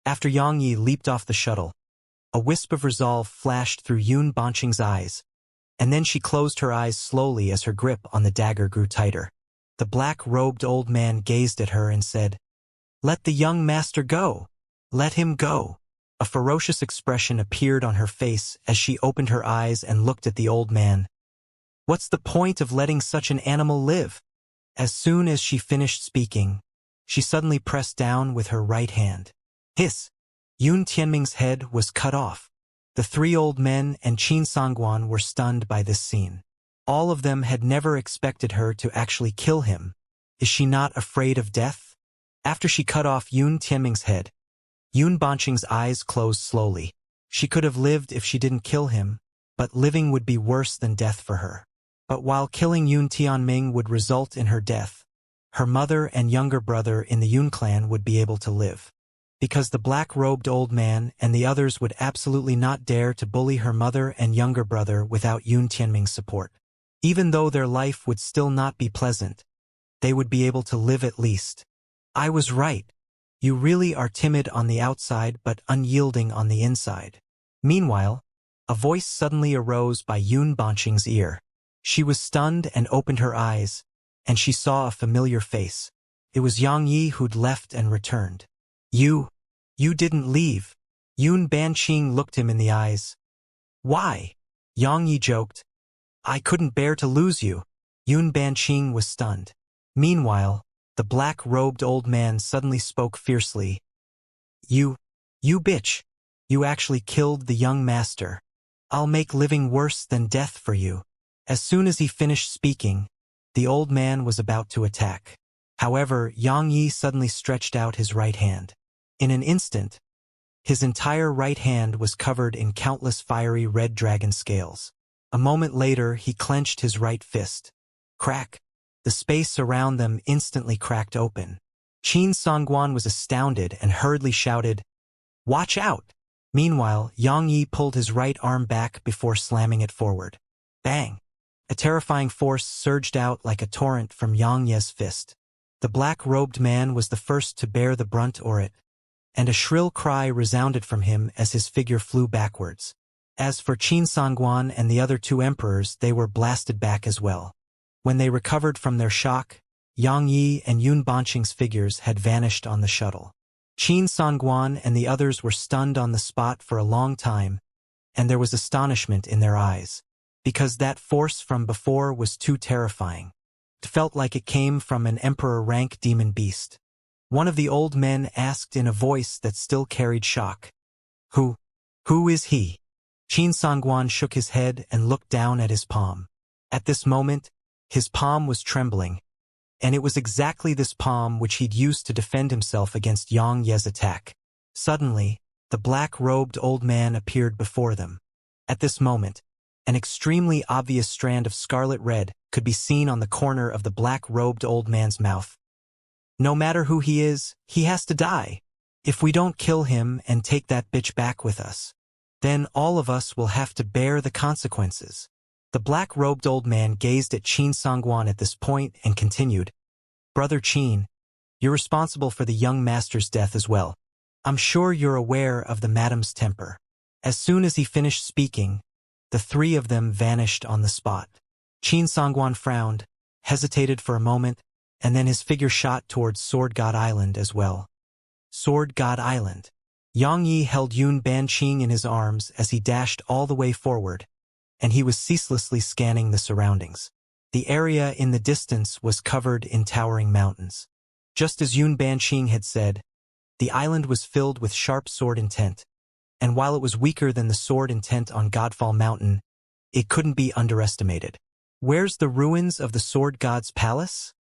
After Yang Yi leaped off the shuttle, a wisp of resolve flashed through Yun Banqing's eyes, and then she closed her eyes slowly as her grip on the dagger grew tighter. The black-robed old man gazed at her and said, "Let the young master go. Let him go." A ferocious expression appeared on her face as she opened her eyes and looked at the old man. "What's the point of letting such an animal live?" As soon as she finished speaking, she suddenly pressed down with her right hand. Hiss! Yun Tianming's head was cut off. The three old men and Qin Songguan were stunned by this scene. All of them had never expected her to actually kill him. Is she not afraid of death? After she cut off Yun Tianming's head, Yun Banqing's eyes closed slowly. She could have lived if she didn't kill him, but living would be worse than death for her. But while killing Yun Tianming would result in her death, her mother and younger brother in the Yun clan would be able to live. Because the black-robed old man and the others would absolutely not dare to bully her mother and younger brother without Yun Tianming's support. Even though their life would still not be pleasant, they would be able to live at least. I was right. You really are timid on the outside but unyielding on the inside. Meanwhile, a voice suddenly arose by Yun Banqing's ear. She was stunned and opened her eyes, and she saw a familiar face. It was Yang Yi who'd left and returned. You didn't leave. Yun Banqing looked him in the eyes. Why? Yang Yi joked. I couldn't bear to lose you. Yun Banqing was stunned. Meanwhile, the black-robed old man suddenly spoke fiercely. You bitch. You actually killed the young master. I'll make living worse than death for you. As soon as he finished speaking, the old man was about to attack. However, Yang Yi suddenly stretched out his right hand. In an instant, his entire right hand was covered in countless fiery red dragon scales. A moment later, he clenched his right fist. Crack! The space around them instantly cracked open. Qin Songguan was astounded and hurriedly shouted, "Watch out!" Meanwhile, Yang Yi pulled his right arm back before slamming it forward. Bang! A terrifying force surged out like a torrent from Yang Ye's fist. The black-robed man was the first to bear the brunt of it, and a shrill cry resounded from him as his figure flew backwards. As for Qin Songguan and the other two emperors, they were blasted back as well. When they recovered from their shock, Yang Yi and Yun Banqing's figures had vanished on the shuttle. Qin Songguan and the others were stunned on the spot for a long time, and there was astonishment in their eyes, because that force from before was too terrifying. It felt like it came from an emperor-rank demon beast. One of the old men asked in a voice that still carried shock. Who is he? Qin Songguan shook his head and looked down at his palm. At this moment, his palm was trembling, and it was exactly this palm which he'd used to defend himself against Yang Ye's attack. Suddenly, the black-robed old man appeared before them. At this moment, an extremely obvious strand of scarlet red could be seen on the corner of the black-robed old man's mouth. No matter who he is, he has to die. If we don't kill him and take that bitch back with us, then all of us will have to bear the consequences. The black-robed old man gazed at Qin Songguan at this point and continued, Brother Qin, you're responsible for the young master's death as well. I'm sure you're aware of the madam's temper. As soon as he finished speaking, the three of them vanished on the spot. Qin Songguan frowned, hesitated for a moment, and then his figure shot towards Sword God Island as well. Sword God Island. Yang Yi held Yun Banqing in his arms as he dashed all the way forward, and he was ceaselessly scanning the surroundings. The area in the distance was covered in towering mountains. Just as Yun Banqing had said, the island was filled with sharp sword intent, and while it was weaker than the sword intent on Godfall Mountain, it couldn't be underestimated. Where's the ruins of the Sword God's palace?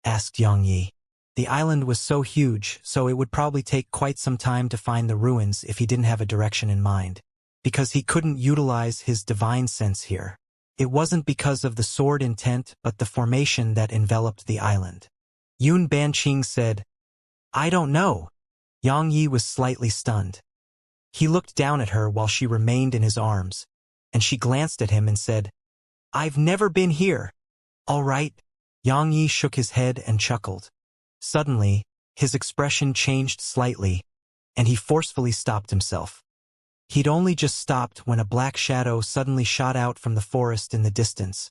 Asked Yang Yi. The island was so huge, so it would probably take quite some time to find the ruins if he didn't have a direction in mind, because he couldn't utilize his divine sense here. It wasn't because of the sword intent but the formation that enveloped the island. Yun Banqing said, I don't know. Yang Yi was slightly stunned. He looked down at her while she remained in his arms, and she glanced at him and said, I've never been here. All right. Yang Yi shook his head and chuckled. Suddenly, his expression changed slightly, and he forcefully stopped himself. He'd only just stopped when a black shadow suddenly shot out from the forest in the distance,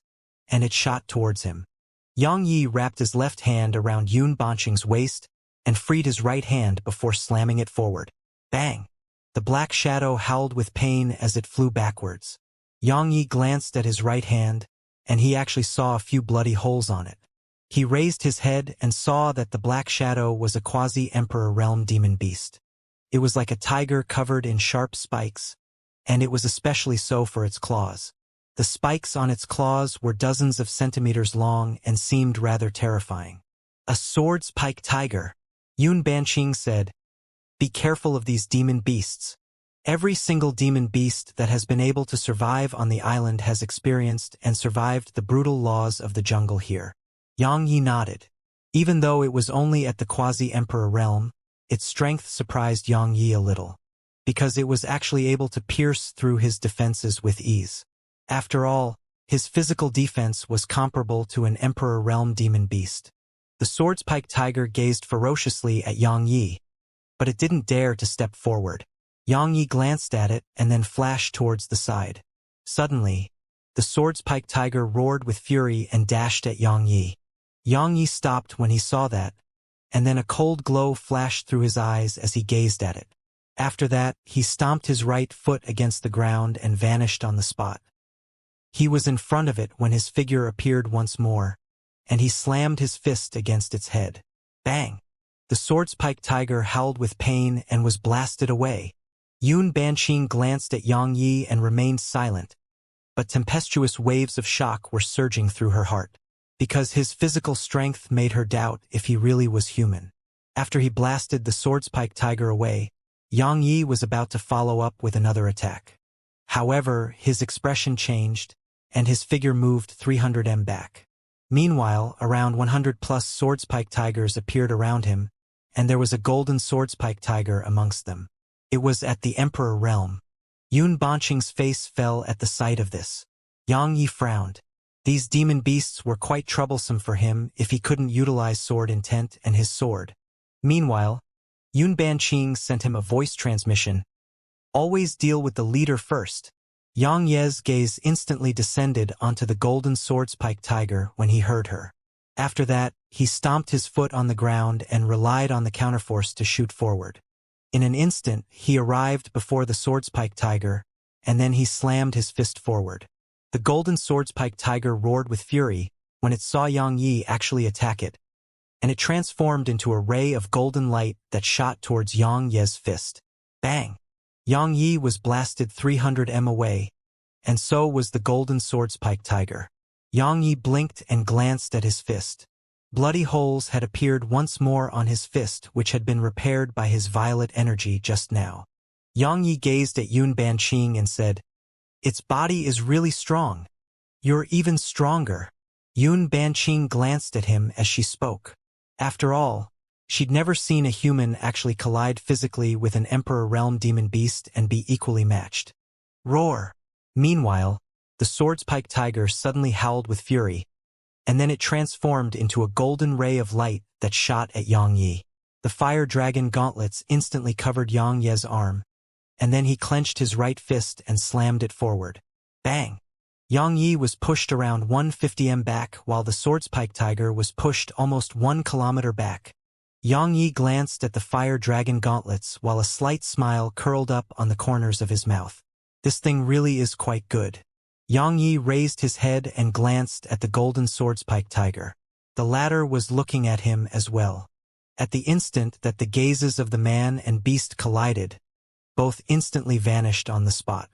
and it shot towards him. Yang Yi wrapped his left hand around Yun Banqing's waist and freed his right hand before slamming it forward. Bang! The black shadow howled with pain as it flew backwards. Yang Yi glanced at his right hand, and he actually saw a few bloody holes on it. He raised his head and saw that the black shadow was a quasi-emperor realm demon beast. It was like a tiger covered in sharp spikes, and it was especially so for its claws. The spikes on its claws were dozens of centimeters long and seemed rather terrifying. A sword-spiked tiger, Yun Banqing said. Be careful of these demon beasts. Every single demon beast that has been able to survive on the island has experienced and survived the brutal laws of the jungle here. Yang Yi nodded. Even though it was only at the quasi-emperor realm, its strength surprised Yang Yi a little, because it was actually able to pierce through his defenses with ease. After all, his physical defense was comparable to an emperor realm demon beast. The sword-spiked tiger gazed ferociously at Yang Yi, but it didn't dare to step forward. Yang Yi glanced at it and then flashed towards the side. Suddenly, the sword-spiked tiger roared with fury and dashed at Yang Yi. Yang Yi stopped when he saw that, and then a cold glow flashed through his eyes as he gazed at it. After that, he stomped his right foot against the ground and vanished on the spot. He was in front of it when his figure appeared once more, and he slammed his fist against its head. Bang! The sword-spiked tiger howled with pain and was blasted away. Yun Banqing glanced at Yang Yi and remained silent, but tempestuous waves of shock were surging through her heart, because his physical strength made her doubt if he really was human. After he blasted the sword-spiked tiger away, Yang Yi was about to follow up with another attack. However, his expression changed, and his figure moved 300 m back. Meanwhile, around 100+ sword-spiked tigers appeared around him, and there was a golden sword-spiked tiger amongst them. It was at the Emperor realm. Yun Banqing's face fell at the sight of this. Yang Yi frowned. These demon beasts were quite troublesome for him if he couldn't utilize sword intent and his sword. Meanwhile, Yun Banqing sent him a voice transmission. Always deal with the leader first. Yang Ye's gaze instantly descended onto the golden sword-spiked tiger when he heard her. After that, he stomped his foot on the ground and relied on the counterforce to shoot forward. In an instant, he arrived before the sword-spiked tiger, and then he slammed his fist forward. The golden sword-spiked tiger roared with fury when it saw Yang Yi actually attack it, and it transformed into a ray of golden light that shot towards Yang Ye's fist. Bang! Yang Yi was blasted 300 m away, and so was the golden sword-spiked tiger. Yang Yi blinked and glanced at his fist. Bloody holes had appeared once more on his fist, which had been repaired by his violet energy just now. Yang Yi gazed at Yun Banqing and said, "Its body is really strong. You're even stronger." Yun Banqing glanced at him as she spoke. After all, she'd never seen a human actually collide physically with an Emperor Realm demon beast and be equally matched. Roar! Meanwhile, the sword-spiked tiger suddenly howled with fury, and then it transformed into a golden ray of light that shot at Yang Yi. The fire dragon gauntlets instantly covered Yang Ye's arm, and then he clenched his right fist and slammed it forward. Bang! Yang Yi was pushed around 150 m back while the sword-spiked tiger was pushed almost 1 kilometer back. Yang Yi glanced at the fire dragon gauntlets while a slight smile curled up on the corners of his mouth. This thing really is quite good. Yang Yi raised his head and glanced at the golden sword-spiked tiger. The latter was looking at him as well. At the instant that the gazes of the man and beast collided, both instantly vanished on the spot.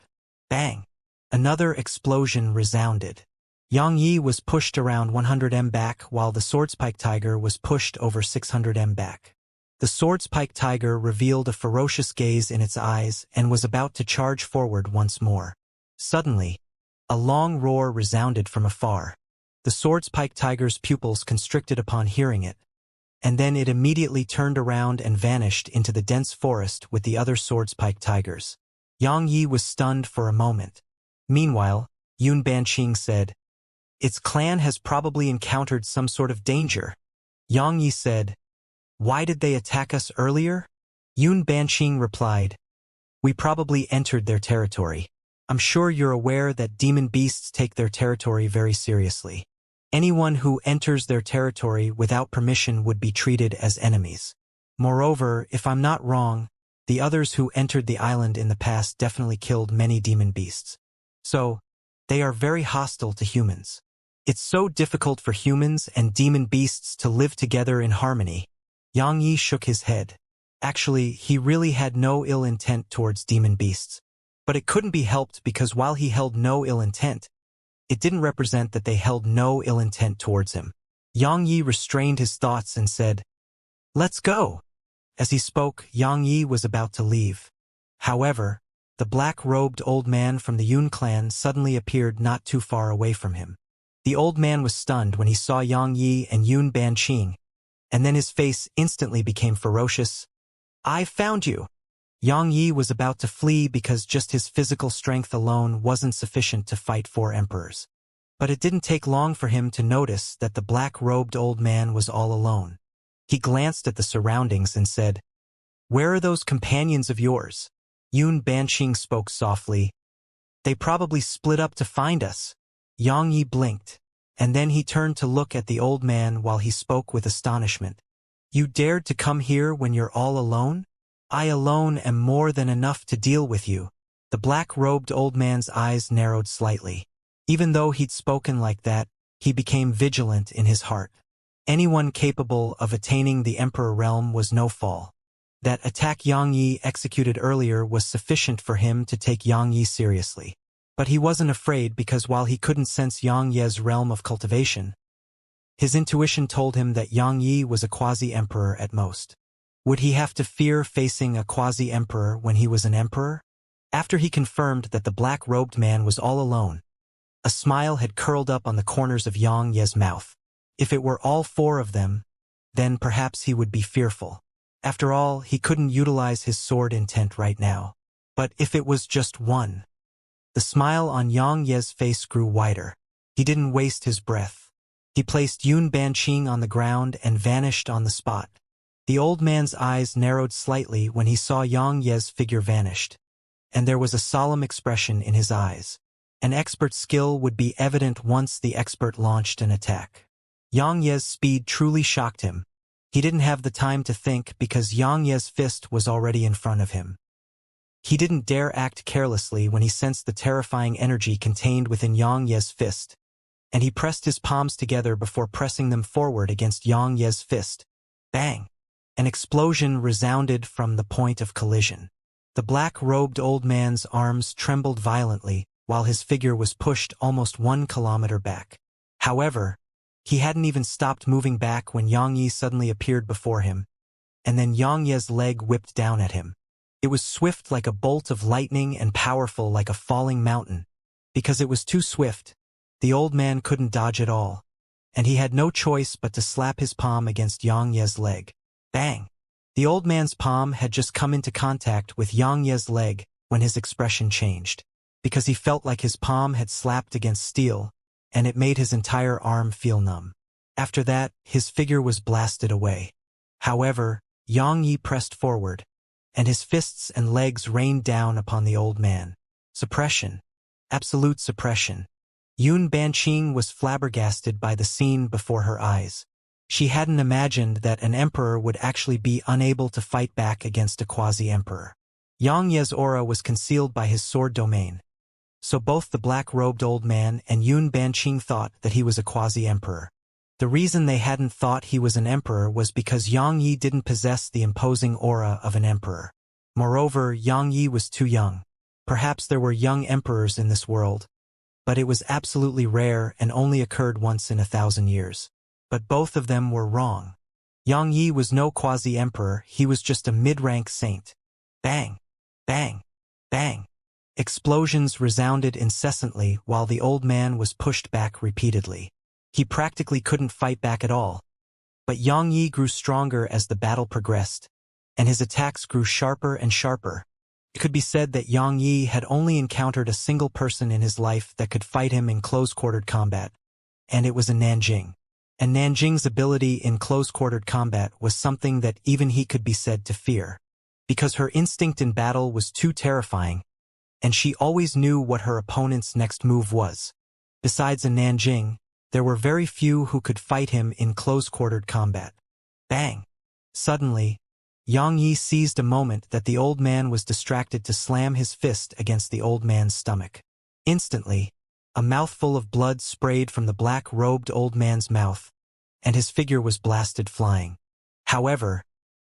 Bang! Another explosion resounded. Yang Yi was pushed around 100 m back while the sword-spiked tiger was pushed over 600 m back. The sword-spiked tiger revealed a ferocious gaze in its eyes and was about to charge forward once more. Suddenly, a long roar resounded from afar. The sword-spiked tiger's pupils constricted upon hearing it, and then it immediately turned around and vanished into the dense forest with the other sword-spiked tigers. Yang Yi was stunned for a moment. Meanwhile, Yun Banqing said, "Its clan has probably encountered some sort of danger." Yang Yi said, "Why did they attack us earlier?" Yun Banqing replied, "We probably entered their territory. I'm sure you're aware that demon beasts take their territory very seriously. Anyone who enters their territory without permission would be treated as enemies. Moreover, if I'm not wrong, the others who entered the island in the past definitely killed many demon beasts. So, they are very hostile to humans. It's so difficult for humans and demon beasts to live together in harmony." Yang Yi shook his head. Actually, he really had no ill intent towards demon beasts. But it couldn't be helped because while he held no ill intent, it didn't represent that they held no ill intent towards him. Yang Yi restrained his thoughts and said, "Let's go." As he spoke, Yang Yi was about to leave. However, the black-robed old man from the Yun clan suddenly appeared not too far away from him. The old man was stunned when he saw Yang Yi and Yun Banqing, and then his face instantly became ferocious. "I found you." Yang Yi was about to flee because just his physical strength alone wasn't sufficient to fight 4 emperors. But it didn't take long for him to notice that the black-robed old man was all alone. He glanced at the surroundings and said, "Where are those companions of yours?" Yun Banqing spoke softly. "They probably split up to find us." Yang Yi blinked, and then he turned to look at the old man while he spoke with astonishment. "You dared to come here when you're all alone? I alone am more than enough to deal with you." The black-robed old man's eyes narrowed slightly. Even though he'd spoken like that, he became vigilant in his heart. Anyone capable of attaining the Emperor realm was no fall. That attack Yang Yi executed earlier was sufficient for him to take Yang Yi seriously. But he wasn't afraid because while he couldn't sense Yang Yi's realm of cultivation, his intuition told him that Yang Yi was a quasi-emperor at most. Would he have to fear facing a quasi-emperor when he was an emperor? After he confirmed that the black-robed man was all alone, a smile had curled up on the corners of Yang Yi's mouth. If it were all 4 of them, then perhaps he would be fearful. After all, he couldn't utilize his sword intent right now. But if it was just 1? The smile on Yang Yi's face grew wider. He didn't waste his breath. He placed Yun Banqing on the ground and vanished on the spot. The old man's eyes narrowed slightly when he saw Yang Yi's figure vanished, and there was a solemn expression in his eyes. An expert's skill would be evident once the expert launched an attack. Yang Yi's speed truly shocked him. He didn't have the time to think because Yang Yi's fist was already in front of him. He didn't dare act carelessly when he sensed the terrifying energy contained within Yang Yi's fist, and he pressed his palms together before pressing them forward against Yang Yi's fist. Bang! An explosion resounded from the point of collision. The black-robed old man's arms trembled violently while his figure was pushed almost 1 kilometer back. However, he hadn't even stopped moving back when Yang Yi suddenly appeared before him, and then Yang Yi's leg whipped down at him. It was swift like a bolt of lightning and powerful like a falling mountain. Because it was too swift, the old man couldn't dodge at all, and he had no choice but to slap his palm against Yang Yi's leg. Bang! The old man's palm had just come into contact with Yang Yi's leg when his expression changed, because he felt like his palm had slapped against steel, and it made his entire arm feel numb. After that, his figure was blasted away. However, Yang Yi pressed forward, and his fists and legs rained down upon the old man. Suppression. Absolute suppression. Yun Banqing was flabbergasted by the scene before her eyes. She hadn't imagined that an emperor would actually be unable to fight back against a quasi-emperor. Yang Yi's aura was concealed by his sword domain, so both the black-robed old man and Yun Banqing thought that he was a quasi-emperor. The reason they hadn't thought he was an emperor was because Yang Yi didn't possess the imposing aura of an emperor. Moreover, Yang Yi was too young. Perhaps there were young emperors in this world, but it was absolutely rare and only occurred once in 1,000 years. But both of them were wrong. Yang Yi was no quasi-emperor, he was just a mid-rank saint. Bang! Bang! Bang! Explosions resounded incessantly while the old man was pushed back repeatedly. He practically couldn't fight back at all. But Yang Yi grew stronger as the battle progressed, and his attacks grew sharper and sharper. It could be said that Yang Yi had only encountered a single person in his life that could fight him in close-quartered combat, and it was a Nanjing. And Nanjing's ability in close-quartered combat was something that even he could be said to fear. because her instinct in battle was too terrifying, and she always knew what her opponent's next move was. Besides in Nanjing, there were very few who could fight him in close-quartered combat. Bang! Suddenly, Yang Yi seized a moment that the old man was distracted to slam his fist against the old man's stomach. Instantly, a mouthful of blood sprayed from the black-robed old man's mouth, and his figure was blasted flying. However,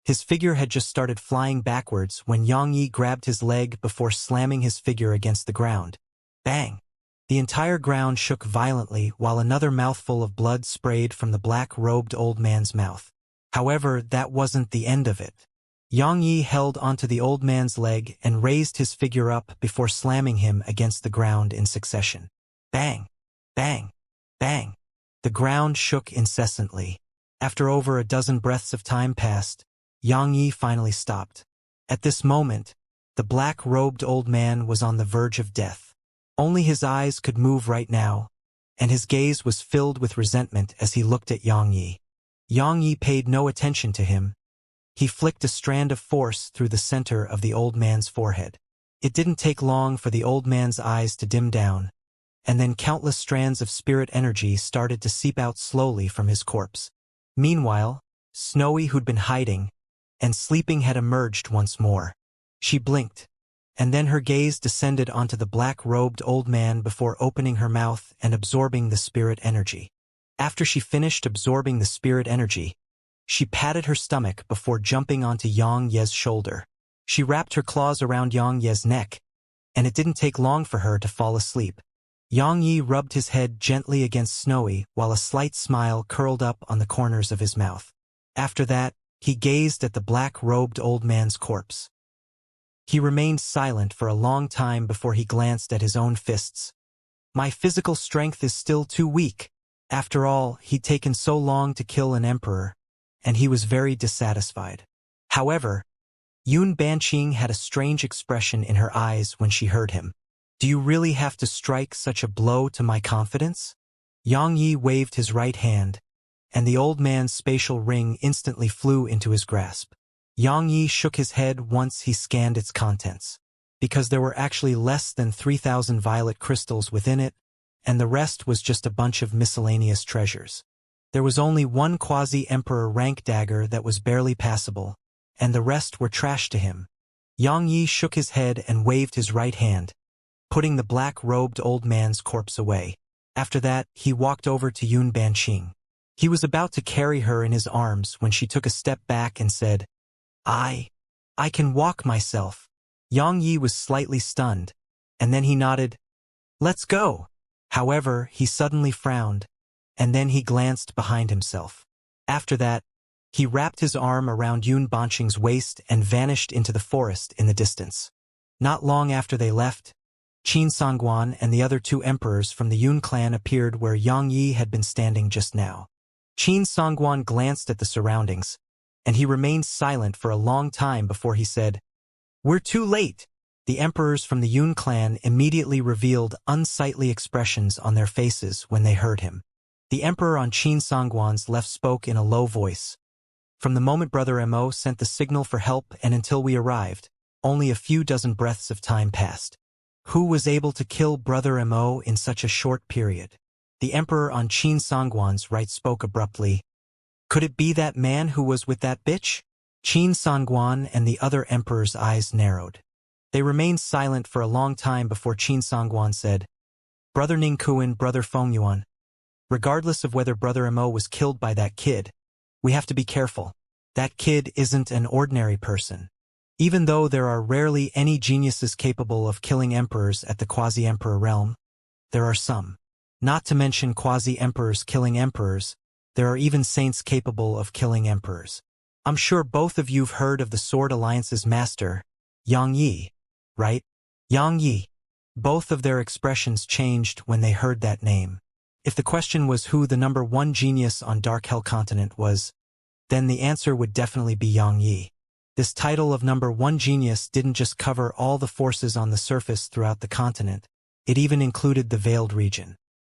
his figure had just started flying backwards when Yang Yi grabbed his leg before slamming his figure against the ground. Bang! The entire ground shook violently while another mouthful of blood sprayed from the black-robed old man's mouth. However, that wasn't the end of it. Yang Yi held onto the old man's leg and raised his figure up before slamming him against the ground in succession. Bang! Bang! Bang! The ground shook incessantly. After over a dozen breaths of time passed, Yang Yi finally stopped. At this moment, the black-robed old man was on the verge of death. Only his eyes could move right now, and his gaze was filled with resentment as he looked at Yang Yi. Yang Yi paid no attention to him. He flicked a strand of force through the center of the old man's forehead. It didn't take long for the old man's eyes to dim down, and then countless strands of spirit energy started to seep out slowly from his corpse. Meanwhile, Snowy, who'd been hiding and sleeping, had emerged once more. She blinked, and then her gaze descended onto the black-robed old man before opening her mouth and absorbing the spirit energy. After she finished absorbing the spirit energy, she patted her stomach before jumping onto Yang Ye's shoulder. She wrapped her claws around Yang Ye's neck, and it didn't take long for her to fall asleep. Yang Yi rubbed his head gently against Snowy while a slight smile curled up on the corners of his mouth. After that, he gazed at the black-robed old man's corpse. He remained silent for a long time before he glanced at his own fists. My physical strength is still too weak. After all, he'd taken so long to kill an emperor, and he was very dissatisfied. However, Yun Banqing had a strange expression in her eyes when she heard him. Do you really have to strike such a blow to my confidence? Yang Yi waved his right hand, and the old man's spatial ring instantly flew into his grasp. Yang Yi shook his head once he scanned its contents, because there were actually less than 3,000 violet crystals within it, and the rest was just a bunch of miscellaneous treasures. There was only one quasi-emperor rank dagger that was barely passable, and the rest were trash to him. Yang Yi shook his head and waved his right hand, putting the black-robed old man's corpse away. After that, he walked over to Yun Banqing. He was about to carry her in his arms when she took a step back and said, I can walk myself. Yang Yi was slightly stunned, and then he nodded, Let's go. However, he suddenly frowned, and then he glanced behind himself. After that, he wrapped his arm around Yun Banqing's waist and vanished into the forest in the distance. Not long after they left, Qin Songguan and the other two emperors from the Yun clan appeared where Yang Yi had been standing just now. Qin Songguan glanced at the surroundings, and he remained silent for a long time before he said, We're too late. The emperors from the Yun clan immediately revealed unsightly expressions on their faces when they heard him. The emperor on Qin Songguan's left spoke in a low voice. From the moment Brother Mo sent the signal for help and until we arrived, only a few dozen breaths of time passed. Who was able to kill Brother Mo in such a short period? The emperor on Qin Songguan's right spoke abruptly. Could it be that man who was with that bitch? Qin Songguan and the other emperor's eyes narrowed. They remained silent for a long time before Qin Songguan said, Brother Ningkuan, Brother Fengyuan, regardless of whether Brother Mo was killed by that kid, we have to be careful. That kid isn't an ordinary person. Even though there are rarely any geniuses capable of killing emperors at the quasi-emperor realm, there are some. Not to mention quasi-emperors killing emperors, there are even saints capable of killing emperors. I'm sure both of you've heard of the Sword Alliance's master, Yang Yi, right? Yang Yi. Both of their expressions changed when they heard that name. If the question was who the number one genius on Dark Hell Continent was, then the answer would definitely be Yang Yi. This title of number one genius didn't just cover all the forces on the surface throughout the continent, it even included the Veiled region.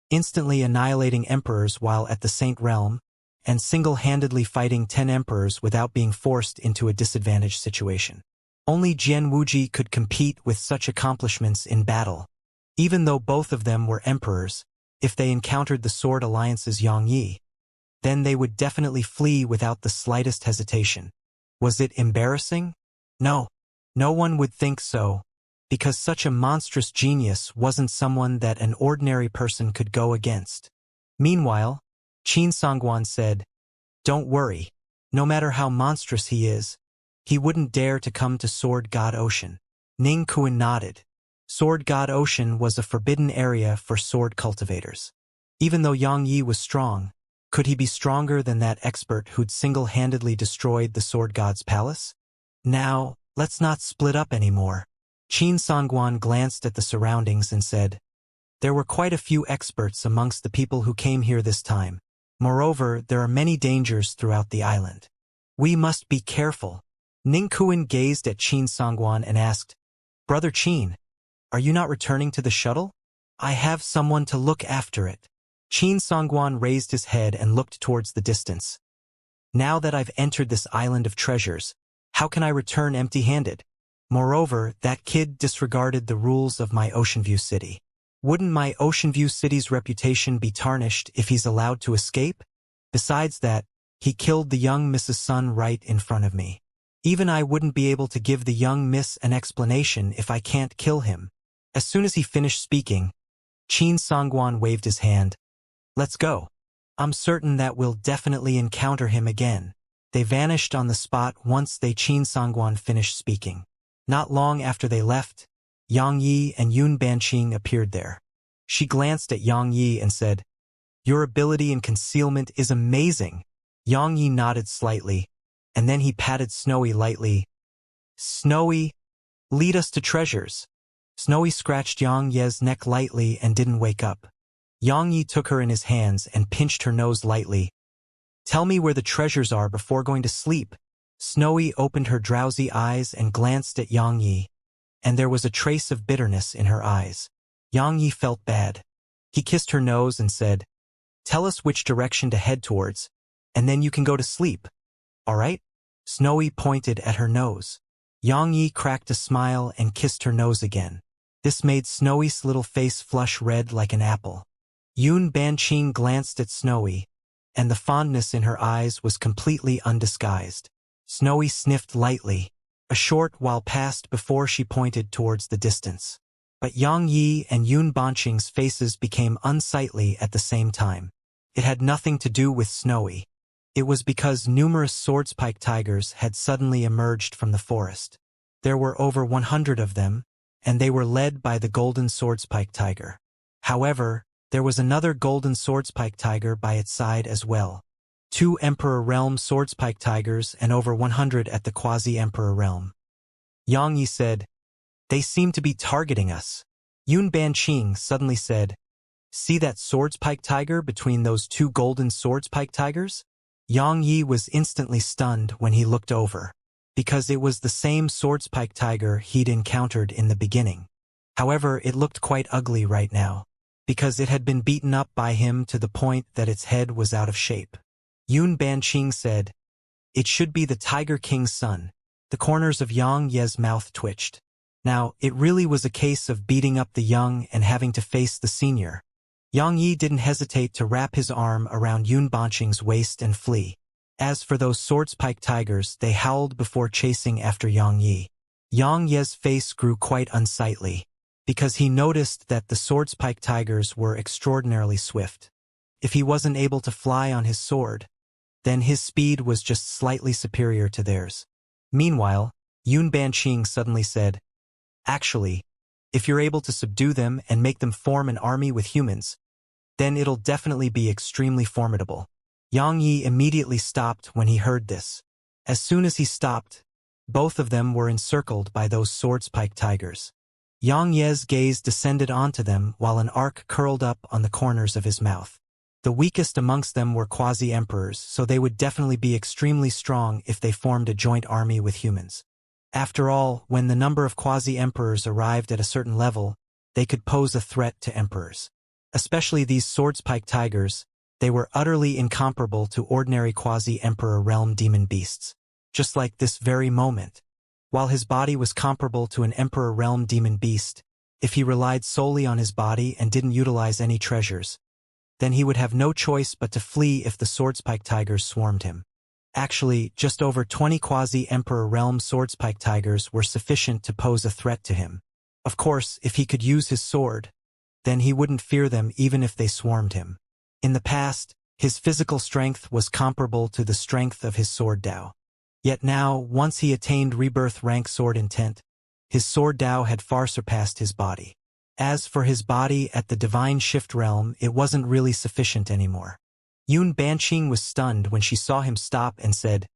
Instantly annihilating emperors while at the Saint Realm, and single-handedly fighting 10 emperors without being forced into a disadvantaged situation. Only Jian Wuji could compete with such accomplishments in battle. Even though both of them were emperors, if they encountered the Sword Alliance's Yang Yi, then they would definitely flee without the slightest hesitation. Was it embarrassing? No. No one would think so, because such a monstrous genius wasn't someone that an ordinary person could go against. Meanwhile, Qin Songguan said, "Don't worry. No matter how monstrous he wouldn't dare to come to Sword God Ocean." Ning Kuan nodded. Sword God Ocean was a forbidden area for sword cultivators. Even though Yang Yi was strong, could he be stronger than that expert who'd single-handedly destroyed the Sword God's palace? Now, let's not split up anymore. Qin Songguan glanced at the surroundings and said, "There were quite a few experts amongst the people who came here this time. Moreover, there are many dangers throughout the island. We must be careful." Ning Kuan gazed at Qin Songguan and asked, "Brother Qin, are you not returning to the shuttle? I have someone to look after it." Qin Songguan raised his head and looked towards the distance. "Now that I've entered this island of treasures, how can I return empty-handed? Moreover, that kid disregarded the rules of my Ocean View City. Wouldn't my Ocean View City's reputation be tarnished if he's allowed to escape? Besides that, he killed the young Mrs. Sun right in front of me. Even I wouldn't be able to give the young miss an explanation if I can't kill him." As soon as he finished speaking, Qin Songguan waved his hand. "Let's go. I'm certain that we'll definitely encounter him again." They vanished on the spot once Qin Songguan finished speaking. Not long after they left, Yang Yi and Yun Banqing appeared there. She glanced at Yang Yi and said, "Your ability in concealment is amazing." Yang Yi nodded slightly, and then he patted Snowy lightly. "Snowy, lead us to treasures." Snowy scratched Yang Ye's neck lightly and didn't wake up. Yang Yi took her in his hands and pinched her nose lightly. "Tell me where the treasures are before going to sleep." Snowy opened her drowsy eyes and glanced at Yang Yi, and there was a trace of bitterness in her eyes. Yang Yi felt bad. He kissed her nose and said, "Tell us which direction to head towards, and then you can go to sleep. All right?" Snowy pointed at her nose. Yang Yi cracked a smile and kissed her nose again. This made Snowy's little face flush red like an apple. Yun Banqing glanced at Snowy, and the fondness in her eyes was completely undisguised. Snowy sniffed lightly. A short while passed before she pointed towards the distance. But Yang Yi and Yun Banqing's faces became unsightly at the same time. It had nothing to do with Snowy. It was because numerous swordspike tigers had suddenly emerged from the forest. There were over 100 of them, and they were led by the golden swordspike tiger. However, there was another golden swordspike tiger by its side as well. 2 Emperor Realm swordspike tigers and over 100 at the Quasi-Emperor Realm. Yang Yi said, "They seem to be targeting us." Yun Banqing suddenly said, "See that swordspike tiger between those 2 golden swordspike tigers?" Yang Yi was instantly stunned when he looked over, because it was the same swordspike tiger he'd encountered in the beginning. However, it looked quite ugly right now, because it had been beaten up by him to the point that its head was out of shape. Yun Banqing said, "It should be the Tiger King's son." The corners of Yang Ye's mouth twitched. Now, it really was a case of beating up the young and having to face the senior. Yang Yi didn't hesitate to wrap his arm around Yun Banqing's waist and flee. As for those swordspike tigers, they howled before chasing after Yang Yi. Yang Ye's face grew quite unsightly, because he noticed that the swordspike tigers were extraordinarily swift. If he wasn't able to fly on his sword, then his speed was just slightly superior to theirs. Meanwhile, Yun Banqing suddenly said, "Actually, if you're able to subdue them and make them form an army with humans, then it'll definitely be extremely formidable." Yang Yi immediately stopped when he heard this. As soon as he stopped, both of them were encircled by those swordspike tigers. Yang Ye's gaze descended onto them while an arc curled up on the corners of his mouth. The weakest amongst them were quasi-emperors, so they would definitely be extremely strong if they formed a joint army with humans. After all, when the number of quasi-emperors arrived at a certain level, they could pose a threat to emperors. Especially these swordspike tigers, they were utterly incomparable to ordinary quasi-emperor realm demon beasts. Just like this very moment, While his body was comparable to an Emperor Realm demon beast, if he relied solely on his body and didn't utilize any treasures, then he would have no choice but to flee if the swordspike tigers swarmed him. Actually, just over 20 quasi-Emperor Realm swordspike tigers were sufficient to pose a threat to him. Of course, if he could use his sword, then he wouldn't fear them even if they swarmed him. In the past, his physical strength was comparable to the strength of his sword Dao. Yet now, once he attained rebirth rank sword intent, his sword Dao had far surpassed his body. As for his body at the Divine Shift Realm, it wasn't really sufficient anymore. Yun Banqing was stunned when she saw him stop and said,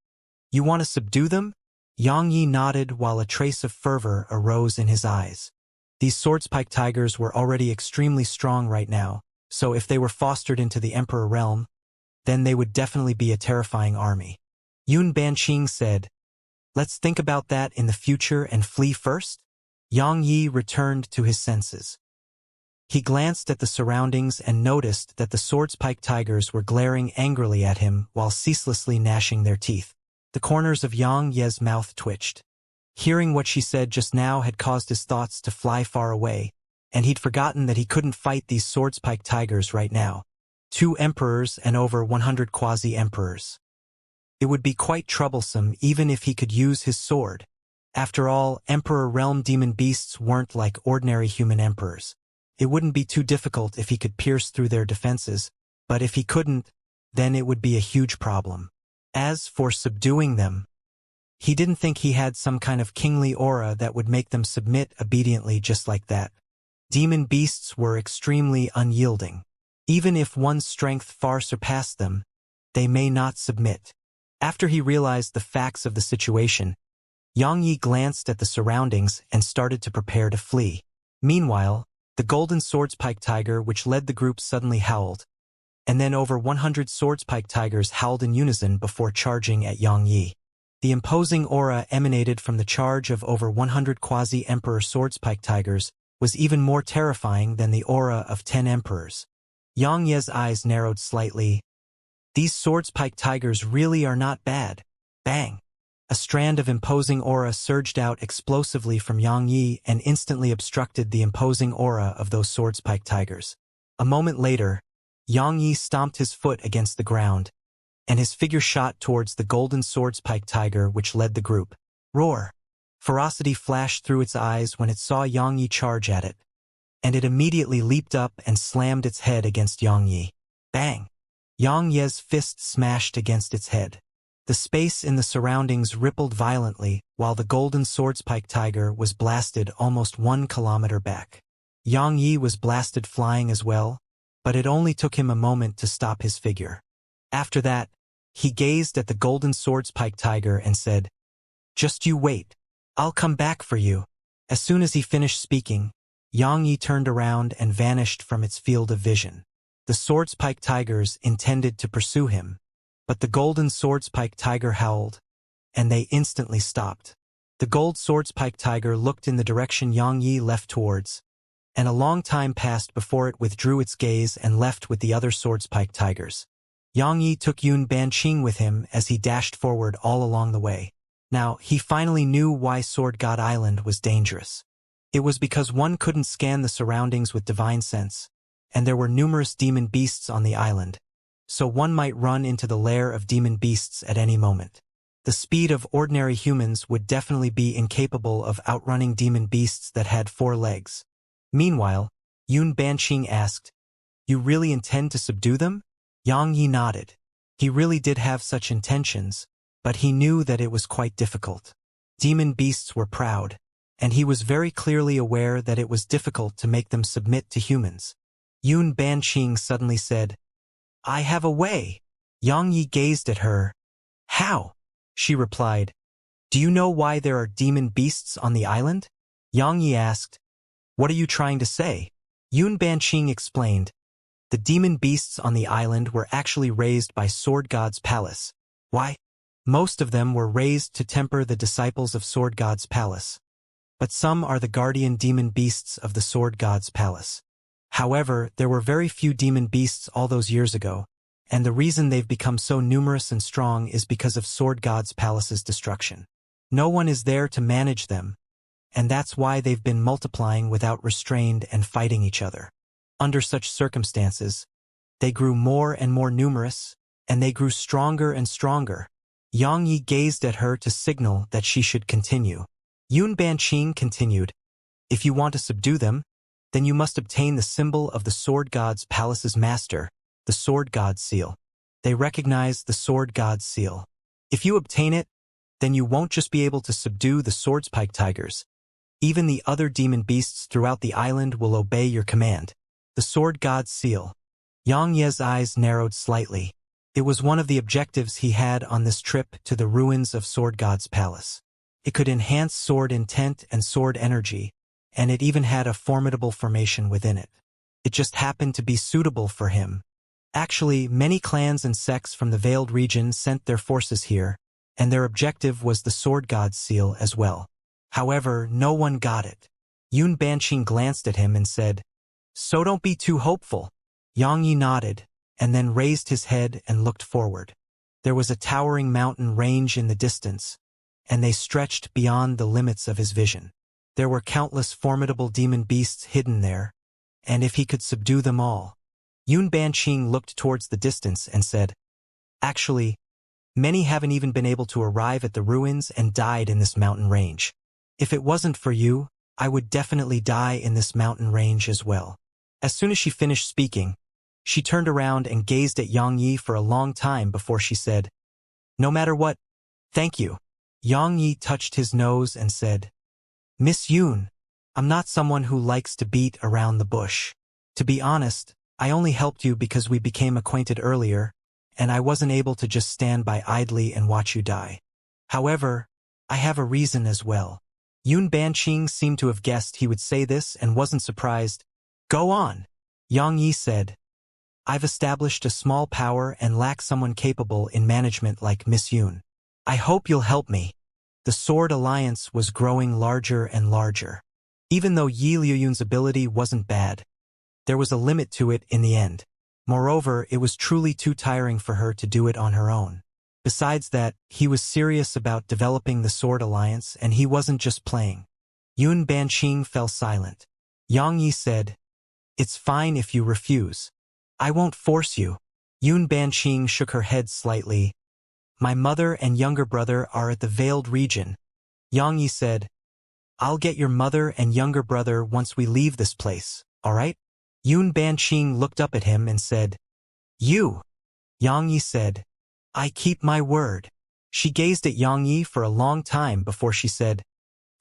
"You want to subdue them?" Yang Yi nodded while a trace of fervor arose in his eyes. These swordspike tigers were already extremely strong right now, so if they were fostered into the Emperor Realm, then they would definitely be a terrifying army. Yun Banqing said, "Let's think about that in the future and flee first?" Yang Yi returned to his senses. He glanced at the surroundings and noticed that the swordspike tigers were glaring angrily at him while ceaselessly gnashing their teeth. The corners of Yang Ye's mouth twitched. Hearing what she said just now had caused his thoughts to fly far away, and he'd forgotten that he couldn't fight these swordspike tigers right now. 2 emperors and over 100 quasi-emperors. It would be quite troublesome even if he could use his sword. After all, Emperor Realm demon beasts weren't like ordinary human emperors. It wouldn't be too difficult if he could pierce through their defenses, but if he couldn't, then it would be a huge problem. As for subduing them, he didn't think he had some kind of kingly aura that would make them submit obediently just like that. Demon beasts were extremely unyielding. Even if one's strength far surpassed them, they may not submit. After he realized the facts of the situation, Yang Yi glanced at the surroundings and started to prepare to flee. Meanwhile, the golden swordspike tiger which led the group suddenly howled, and then over 100 swordspike tigers howled in unison before charging at Yang Yi. The imposing aura emanated from the charge of over 100 quasi-emperor swordspike tigers was even more terrifying than the aura of 10 emperors. Yang Ye's eyes narrowed slightly. These swordspike tigers really are not bad. Bang! A strand of imposing aura surged out explosively from Yang Yi and instantly obstructed the imposing aura of those swordspike tigers. A moment later, Yang Yi stomped his foot against the ground, and his figure shot towards the golden swordspike tiger which led the group. Roar! Ferocity flashed through its eyes when it saw Yang Yi charge at it, and it immediately leaped up and slammed its head against Yang Yi. Bang! Yang Ye's fist smashed against its head. The space in the surroundings rippled violently while the golden swordspike tiger was blasted almost 1 kilometer back. Yang Yi was blasted flying as well, but it only took him a moment to stop his figure. After that, he gazed at the golden swordspike tiger and said, "Just you wait. I'll come back for you." As soon as he finished speaking, Yang Yi turned around and vanished from its field of vision. The swordspike tigers intended to pursue him, but the golden swordspike tiger howled, and they instantly stopped. The gold swordspike tiger looked in the direction Yang Yi left towards, and a long time passed before it withdrew its gaze and left with the other swordspike tigers. Yang Yi took Yun Banqing with him as he dashed forward all along the way. Now, he finally knew why Sword God Island was dangerous. It was because one couldn't scan the surroundings with divine sense, and there were numerous demon beasts on the island, so one might run into the lair of demon beasts at any moment. The speed of ordinary humans would definitely be incapable of outrunning demon beasts that had 4 legs. Meanwhile, Yun Banqing asked, "You really intend to subdue them?" Yang Yi nodded. He really did have such intentions, but he knew that it was quite difficult. Demon beasts were proud, and he was very clearly aware that it was difficult to make them submit to humans. Yun Banqing suddenly said, "I have a way." Yang Yi gazed at her. "How?" She replied, "Do you know why there are demon beasts on the island?" Yang Yi asked, "What are you trying to say?" Yun Banqing explained, "The demon beasts on the island were actually raised by Sword God's palace." Why? Most of them were raised to temper the disciples of Sword God's palace, but some are the guardian demon beasts of the Sword God's palace. However, there were very few demon beasts all those years ago, and the reason they've become so numerous and strong is because of Sword God's palace's destruction. No one is there to manage them, and that's why they've been multiplying without restraint and fighting each other. Under such circumstances, they grew more and more numerous, and they grew stronger and stronger. Yang Yi gazed at her to signal that she should continue. Yun Banqing continued, "If you want to subdue them, then you must obtain the symbol of the Sword God's palace's master, the Sword God's seal. They recognize the Sword God's seal. If you obtain it, then you won't just be able to subdue the Swordspike tigers. Even the other demon beasts throughout the island will obey your command." The Sword God's seal. Yang Ye's eyes narrowed slightly. It was one of the objectives he had on this trip to the ruins of Sword God's palace. It could enhance sword intent and sword energy, and it even had a formidable formation within it. It just happened to be suitable for him. Actually, many clans and sects from the Veiled region sent their forces here, and their objective was the Sword God's seal as well. However, no one got it. Yun Banqing glanced at him and said, "So don't be too hopeful." Yang Yi nodded, and then raised his head and looked forward. There was a towering mountain range in the distance, and they stretched beyond the limits of his vision. There were countless formidable demon beasts hidden there, and if he could subdue them all. Yun Banqing looked towards the distance and said, "Actually, many haven't even been able to arrive at the ruins and died in this mountain range. If it wasn't for you, I would definitely die in this mountain range as well." As soon as she finished speaking, she turned around and gazed at Yang Yi for a long time before she said, "No matter what, thank you." Yang Yi touched his nose and said, "Miss Yun, I'm not someone who likes to beat around the bush. To be honest, I only helped you because we became acquainted earlier, and I wasn't able to just stand by idly and watch you die. However, I have a reason as well." Yun Banqing seemed to have guessed he would say this and wasn't surprised. "Go on." Yang Yi said, "I've established a small power and lack someone capable in management like Miss Yun. I hope you'll help me." The Sword Alliance was growing larger and larger. Even though Yi Liuyun's ability wasn't bad, there was a limit to it in the end. Moreover, it was truly too tiring for her to do it on her own. Besides that, he was serious about developing the Sword Alliance, and he wasn't just playing. Yun Banqing fell silent. Yang Yi said, "It's fine if you refuse. I won't force you." Yun Banqing shook her head slightly. "My mother and younger brother are at the Veiled region." Yang Yi said, "I'll get your mother and younger brother once we leave this place, all right?" Yun Banqing looked up at him and said, "You?" Yang Yi said, "I keep my word." She gazed at Yang Yi for a long time before she said,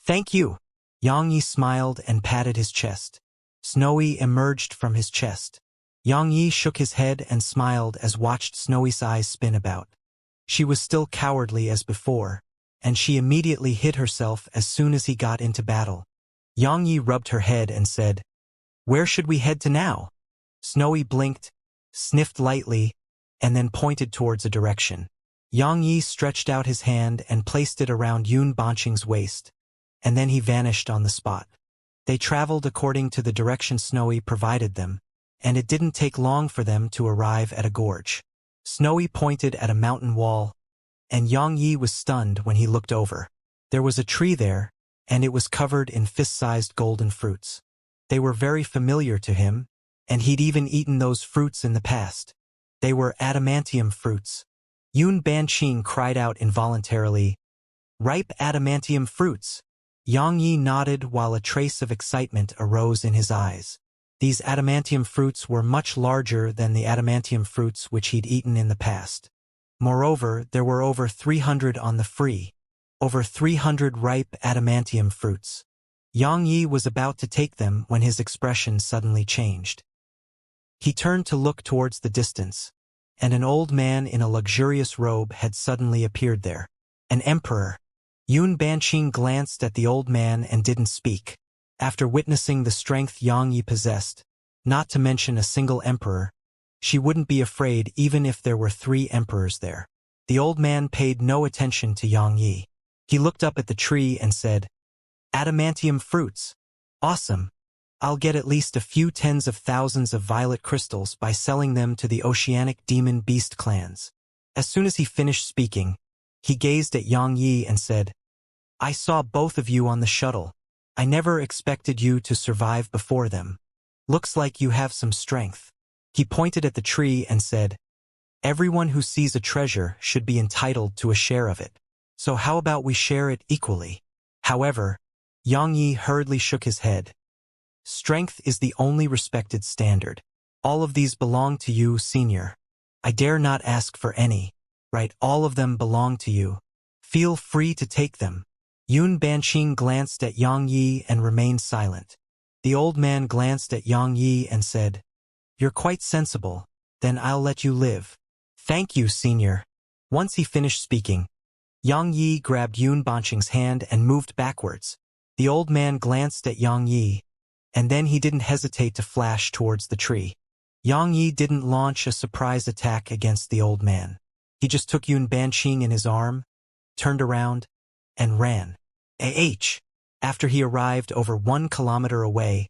"Thank you." Yang Yi smiled and patted his chest. Snowy emerged from his chest. Yang Yi shook his head and smiled as watched Snowy's eyes spin about. She was still cowardly as before, and she immediately hid herself as soon as he got into battle. Yang Yi rubbed her head and said, "Where should we head to now?" Snowy blinked, sniffed lightly, and then pointed towards a direction. Yang Yi stretched out his hand and placed it around Yun Banqing's waist, and then he vanished on the spot. They traveled according to the direction Snowy provided them, and it didn't take long for them to arrive at a gorge. Snowy pointed at a mountain wall, and Yang Yi was stunned when he looked over. There was a tree there, and it was covered in fist-sized golden fruits. They were very familiar to him, and he'd even eaten those fruits in the past. They were adamantium fruits. Yun Banqing cried out involuntarily, "Ripe adamantium fruits!" Yang Yi nodded while a trace of excitement arose in his eyes. These adamantium fruits were much larger than the adamantium fruits which he'd eaten in the past. Moreover, there were over 300 on the free, over 300 ripe adamantium fruits. Yang Yi was about to take them when his expression suddenly changed. He turned to look towards the distance, and an old man in a luxurious robe had suddenly appeared there. An emperor. Yun Banqing glanced at the old man and didn't speak. After witnessing the strength Yang Yi possessed, not to mention a single emperor, she wouldn't be afraid even if there were 3 emperors there. The old man paid no attention to Yang Yi. He looked up at the tree and said, "Adamantium fruits. Awesome. I'll get at least a few tens of thousands of violet crystals by selling them to the oceanic demon beast clans." As soon as he finished speaking, he gazed at Yang Yi and said, I saw both of you on the shuttle. I never expected you to survive before them. Looks like you have some strength." He pointed at the tree and said, "Everyone who sees a treasure should be entitled to a share of it. So how about we share it equally?" However, Yang Yi hurriedly shook his head. "Strength is the only respected standard. All of these belong to you, senior. I dare not ask for any. Right, all of them belong to you. Feel free to take them." Yun Banqing glanced at Yang Yi and remained silent. The old man glanced at Yang Yi and said, "You're quite sensible. Then I'll let you live." "Thank you, senior." Once he finished speaking, Yang Yi grabbed Yun Banqing's hand and moved backwards. The old man glanced at Yang Yi, and then he didn't hesitate to flash towards the tree. Yang Yi didn't launch a surprise attack against the old man. He just took Yun Banqing in his arm, turned around, and ran. After he arrived over 1 kilometer away,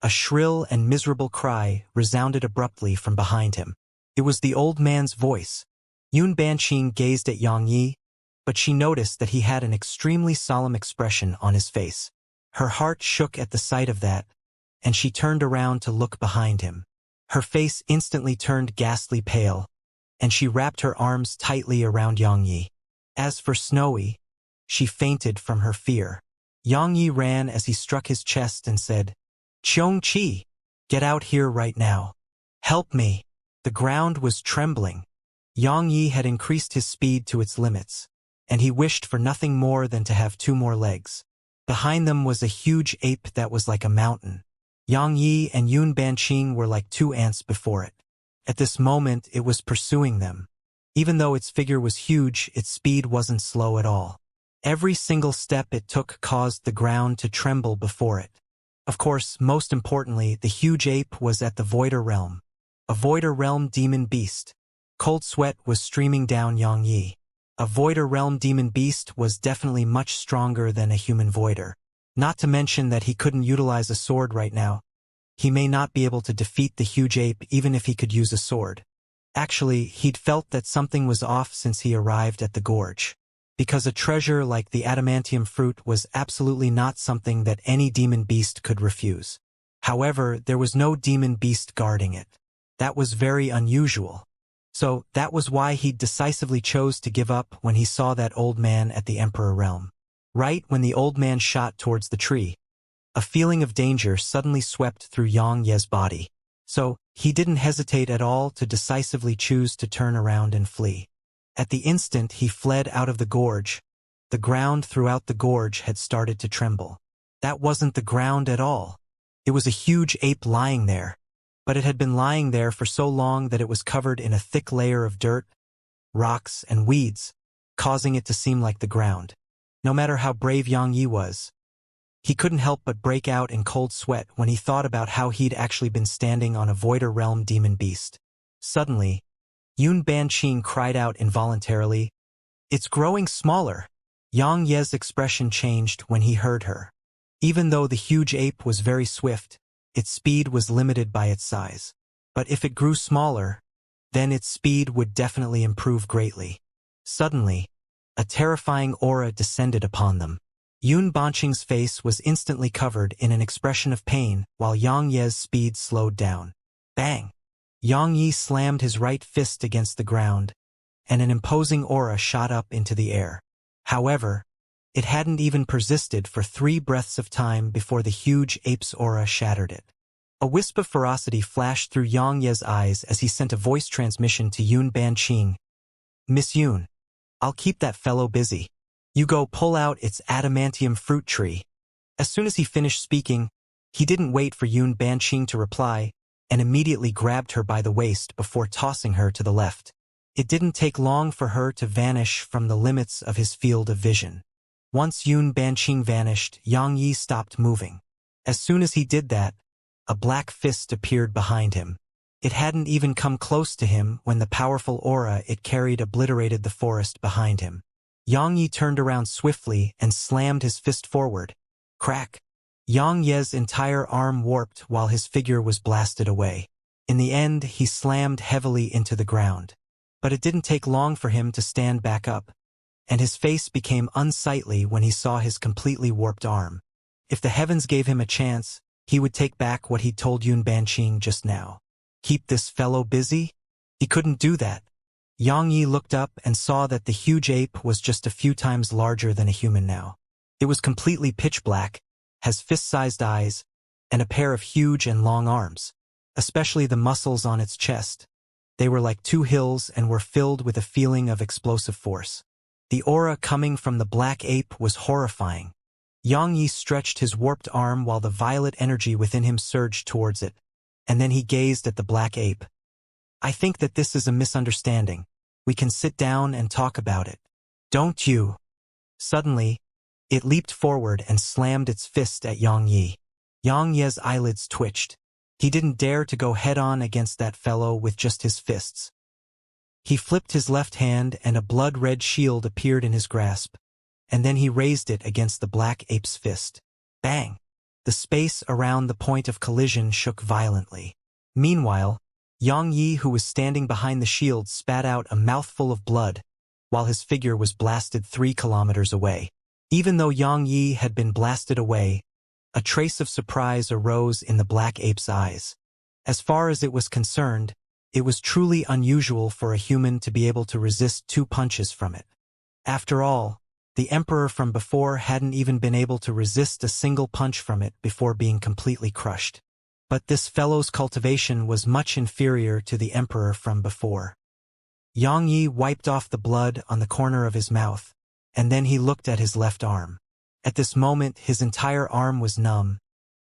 a shrill and miserable cry resounded abruptly from behind him. It was the old man's voice. Yun Banqing gazed at Yang Yi, but she noticed that he had an extremely solemn expression on his face. Her heart shook at the sight of that, and she turned around to look behind him. Her face instantly turned ghastly pale, and she wrapped her arms tightly around Yang Yi. As for Snowy, she fainted from her fear. Yang Yi ran as he struck his chest and said, "Qiong Qi, get out here right now. Help me." The ground was trembling. Yang Yi had increased his speed to its limits, and he wished for nothing more than to have 2 more legs. Behind them was a huge ape that was like a mountain. Yang Yi and Yun Banqing were like 2 ants before it. At this moment, it was pursuing them. Even though its figure was huge, its speed wasn't slow at all. Every single step it took caused the ground to tremble before it. Of course, most importantly, the huge ape was at the Voider realm. A Voider realm demon beast. Cold sweat was streaming down Yang Yi. A Voider realm demon beast was definitely much stronger than a human Voider. Not to mention that he couldn't utilize a sword right now. He may not be able to defeat the huge ape even if he could use a sword. Actually, he'd felt that something was off since he arrived at the gorge. Because a treasure like the adamantium fruit was absolutely not something that any demon beast could refuse. However, there was no demon beast guarding it. That was very unusual. So, that was why he decisively chose to give up when he saw that old man at the Emperor realm. Right when the old man shot towards the tree, a feeling of danger suddenly swept through Yang Ye's body. So, he didn't hesitate at all to decisively choose to turn around and flee. At the instant he fled out of the gorge, the ground throughout the gorge had started to tremble. That wasn't the ground at all. It was a huge ape lying there. But it had been lying there for so long that it was covered in a thick layer of dirt, rocks, and weeds, causing it to seem like the ground. No matter how brave Yang Yi was, he couldn't help but break out in cold sweat when he thought about how he'd actually been standing on a Voider realm demon beast. Suddenly, Yun Banqing cried out involuntarily, "It's growing smaller." Yang Ye's expression changed when he heard her. Even though the huge ape was very swift, its speed was limited by its size. But if it grew smaller, then its speed would definitely improve greatly. Suddenly, a terrifying aura descended upon them. Yun Banqing's face was instantly covered in an expression of pain while Yang Ye's speed slowed down. Bang! Yang Yi slammed his right fist against the ground, and an imposing aura shot up into the air. However, it hadn't even persisted for 3 breaths of time before the huge ape's aura shattered it. A wisp of ferocity flashed through Yang Ye's eyes as he sent a voice transmission to Yun Banqing. "Miss Yun, I'll keep that fellow busy. You go pull out its adamantium fruit tree." As soon as he finished speaking, he didn't wait for Yun Banqing to reply, and immediately grabbed her by the waist before tossing her to the left. It didn't take long for her to vanish from the limits of his field of vision. Once Yun Banqing vanished, Yang Yi stopped moving. As soon as he did that, a black fist appeared behind him. It hadn't even come close to him when the powerful aura it carried obliterated the forest behind him. Yang Yi turned around swiftly and slammed his fist forward. Crack! Yang Ye's entire arm warped while his figure was blasted away. In the end, he slammed heavily into the ground. But it didn't take long for him to stand back up. and his face became unsightly when he saw his completely warped arm. If the heavens gave him a chance, he would take back what he'd told Yun Banqing just now. Keep this fellow busy? He couldn't do that. Yang Yi looked up and saw that the huge ape was just a few times larger than a human now. It was completely pitch black, has fist-sized eyes, and a pair of huge and long arms, especially the muscles on its chest. They were like two hills and were filled with a feeling of explosive force. The aura coming from the black ape was horrifying. Yang Yi stretched his warped arm while the violet energy within him surged towards it, and then he gazed at the black ape. I think that this is a misunderstanding. We can sit down and talk about it. Don't you? Suddenly, it leaped forward and slammed its fist at Yang Yi. Yang Yi's eyelids twitched. He didn't dare to go head-on against that fellow with just his fists. He flipped his left hand and a blood-red shield appeared in his grasp, and then he raised it against the black ape's fist. Bang! The space around the point of collision shook violently. Meanwhile, Yang Yi, who was standing behind the shield, spat out a mouthful of blood, while his figure was blasted 3 kilometers away. Even though Yang Yi had been blasted away, a trace of surprise arose in the black ape's eyes. As far as it was concerned, it was truly unusual for a human to be able to resist 2 punches from it. After all, the emperor from before hadn't even been able to resist a single punch from it before being completely crushed. But this fellow's cultivation was much inferior to the emperor from before. Yang Yi wiped off the blood on the corner of his mouth, and then he looked at his left arm. At this moment, his entire arm was numb,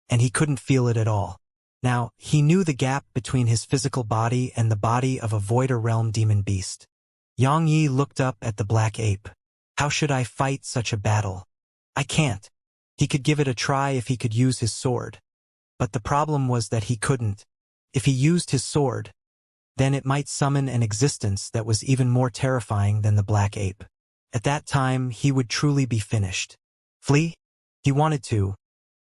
and he couldn't feel it at all. Now, he knew the gap between his physical body and the body of a Voider Realm demon beast. Yang Yi looked up at the black ape. How should I fight such a battle? I can't. He could give it a try if he could use his sword. But the problem was that he couldn't. If he used his sword, then it might summon an existence that was even more terrifying than the black ape. At that time, he would truly be finished. Flee? He wanted to,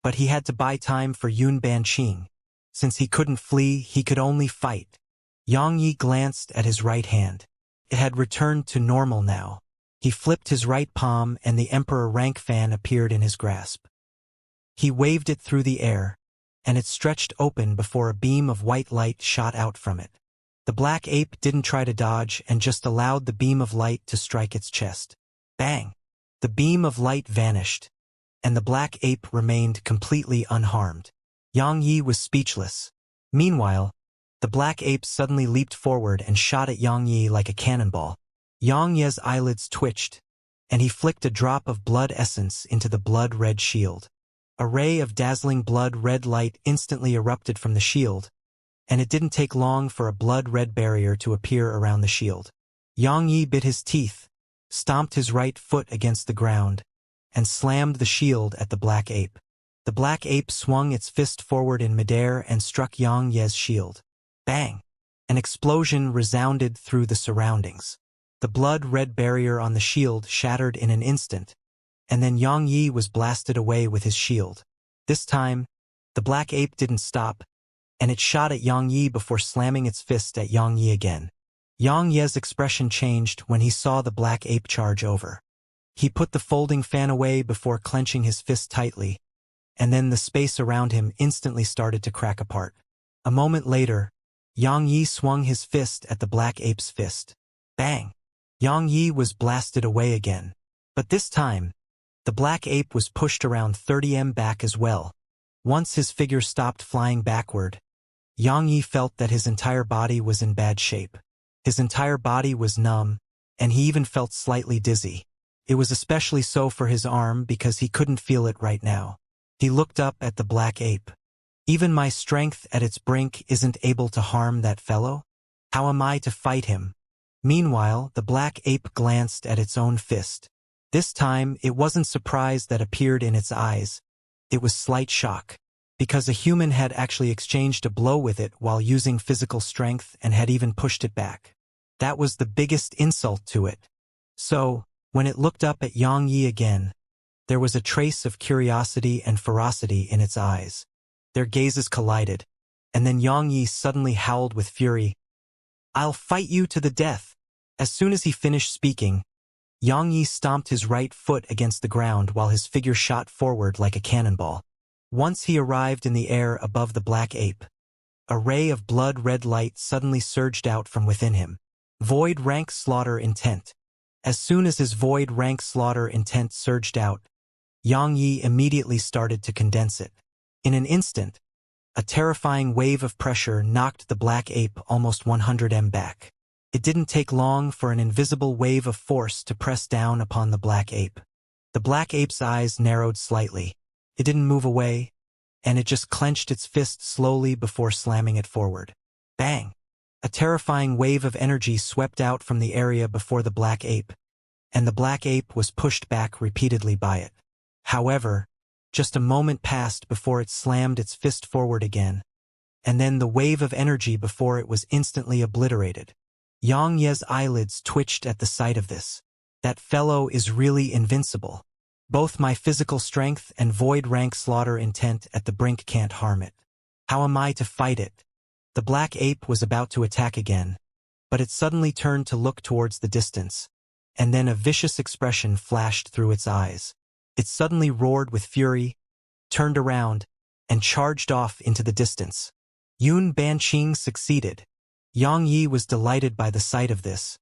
but he had to buy time for Yun Banqing. Since he couldn't flee, he could only fight. Yang Yi glanced at his right hand. It had returned to normal now. He flipped his right palm and the Emperor rank fan appeared in his grasp. He waved it through the air, and it stretched open before a beam of white light shot out from it. The black ape didn't try to dodge and just allowed the beam of light to strike its chest. Bang! The beam of light vanished, and the black ape remained completely unharmed. Yang Yi was speechless. Meanwhile, the black ape suddenly leaped forward and shot at Yang Yi like a cannonball. Yang Yi's eyelids twitched, and he flicked a drop of blood essence into the blood-red shield. A ray of dazzling blood-red light instantly erupted from the shield, and it didn't take long for a blood-red barrier to appear around the shield. Yang Yi bit his teeth, stomped his right foot against the ground, and slammed the shield at the black ape. The black ape swung its fist forward in midair and struck Yang Yi's shield. Bang! An explosion resounded through the surroundings. The blood-red barrier on the shield shattered in an instant, and then Yang Yi was blasted away with his shield. This time, the black ape didn't stop, and it shot at Yang Yi before slamming its fist at Yang Yi again. Yang Yi's expression changed when he saw the black ape charge over. He put the folding fan away before clenching his fist tightly, and then the space around him instantly started to crack apart. A moment later, Yang Yi swung his fist at the black ape's fist. Bang! Yang Yi was blasted away again. But this time, the black ape was pushed around 30 m back as well. Once his figure stopped flying backward, Yang Yi felt that his entire body was in bad shape. His entire body was numb, and he even felt slightly dizzy. It was especially so for his arm because he couldn't feel it right now. He looked up at the black ape. Even my strength at its brink isn't able to harm that fellow? How am I to fight him? Meanwhile, the black ape glanced at its own fist. This time, it wasn't surprise that appeared in its eyes. It was slight shock, because a human had actually exchanged a blow with it while using physical strength and had even pushed it back. That was the biggest insult to it. So, when it looked up at Yang Yi again, there was a trace of curiosity and ferocity in its eyes. Their gazes collided, and then Yang Yi suddenly howled with fury. I'll fight you to the death. As soon as he finished speaking, Yang Yi stomped his right foot against the ground while his figure shot forward like a cannonball. Once he arrived in the air above the black ape, a ray of blood-red light suddenly surged out from within him. Void rank slaughter intent. As soon as his void rank slaughter intent surged out, Yang Yi immediately started to condense it. In an instant, a terrifying wave of pressure knocked the black ape almost 100 m back. It didn't take long for an invisible wave of force to press down upon the black ape. The black ape's eyes narrowed slightly. It didn't move away, and it just clenched its fist slowly before slamming it forward. Bang! A terrifying wave of energy swept out from the area before the black ape, and the black ape was pushed back repeatedly by it. However, just a moment passed before it slammed its fist forward again, and then the wave of energy before it was instantly obliterated. Xianxia's eyelids twitched at the sight of this. That fellow is really invincible. Both my physical strength and void rank slaughter intent at the brink can't harm it. How am I to fight it? The black ape was about to attack again, but it suddenly turned to look towards the distance, and then a vicious expression flashed through its eyes. It suddenly roared with fury, turned around, and charged off into the distance. Yun Banqing succeeded. Yang Yi was delighted by the sight of this,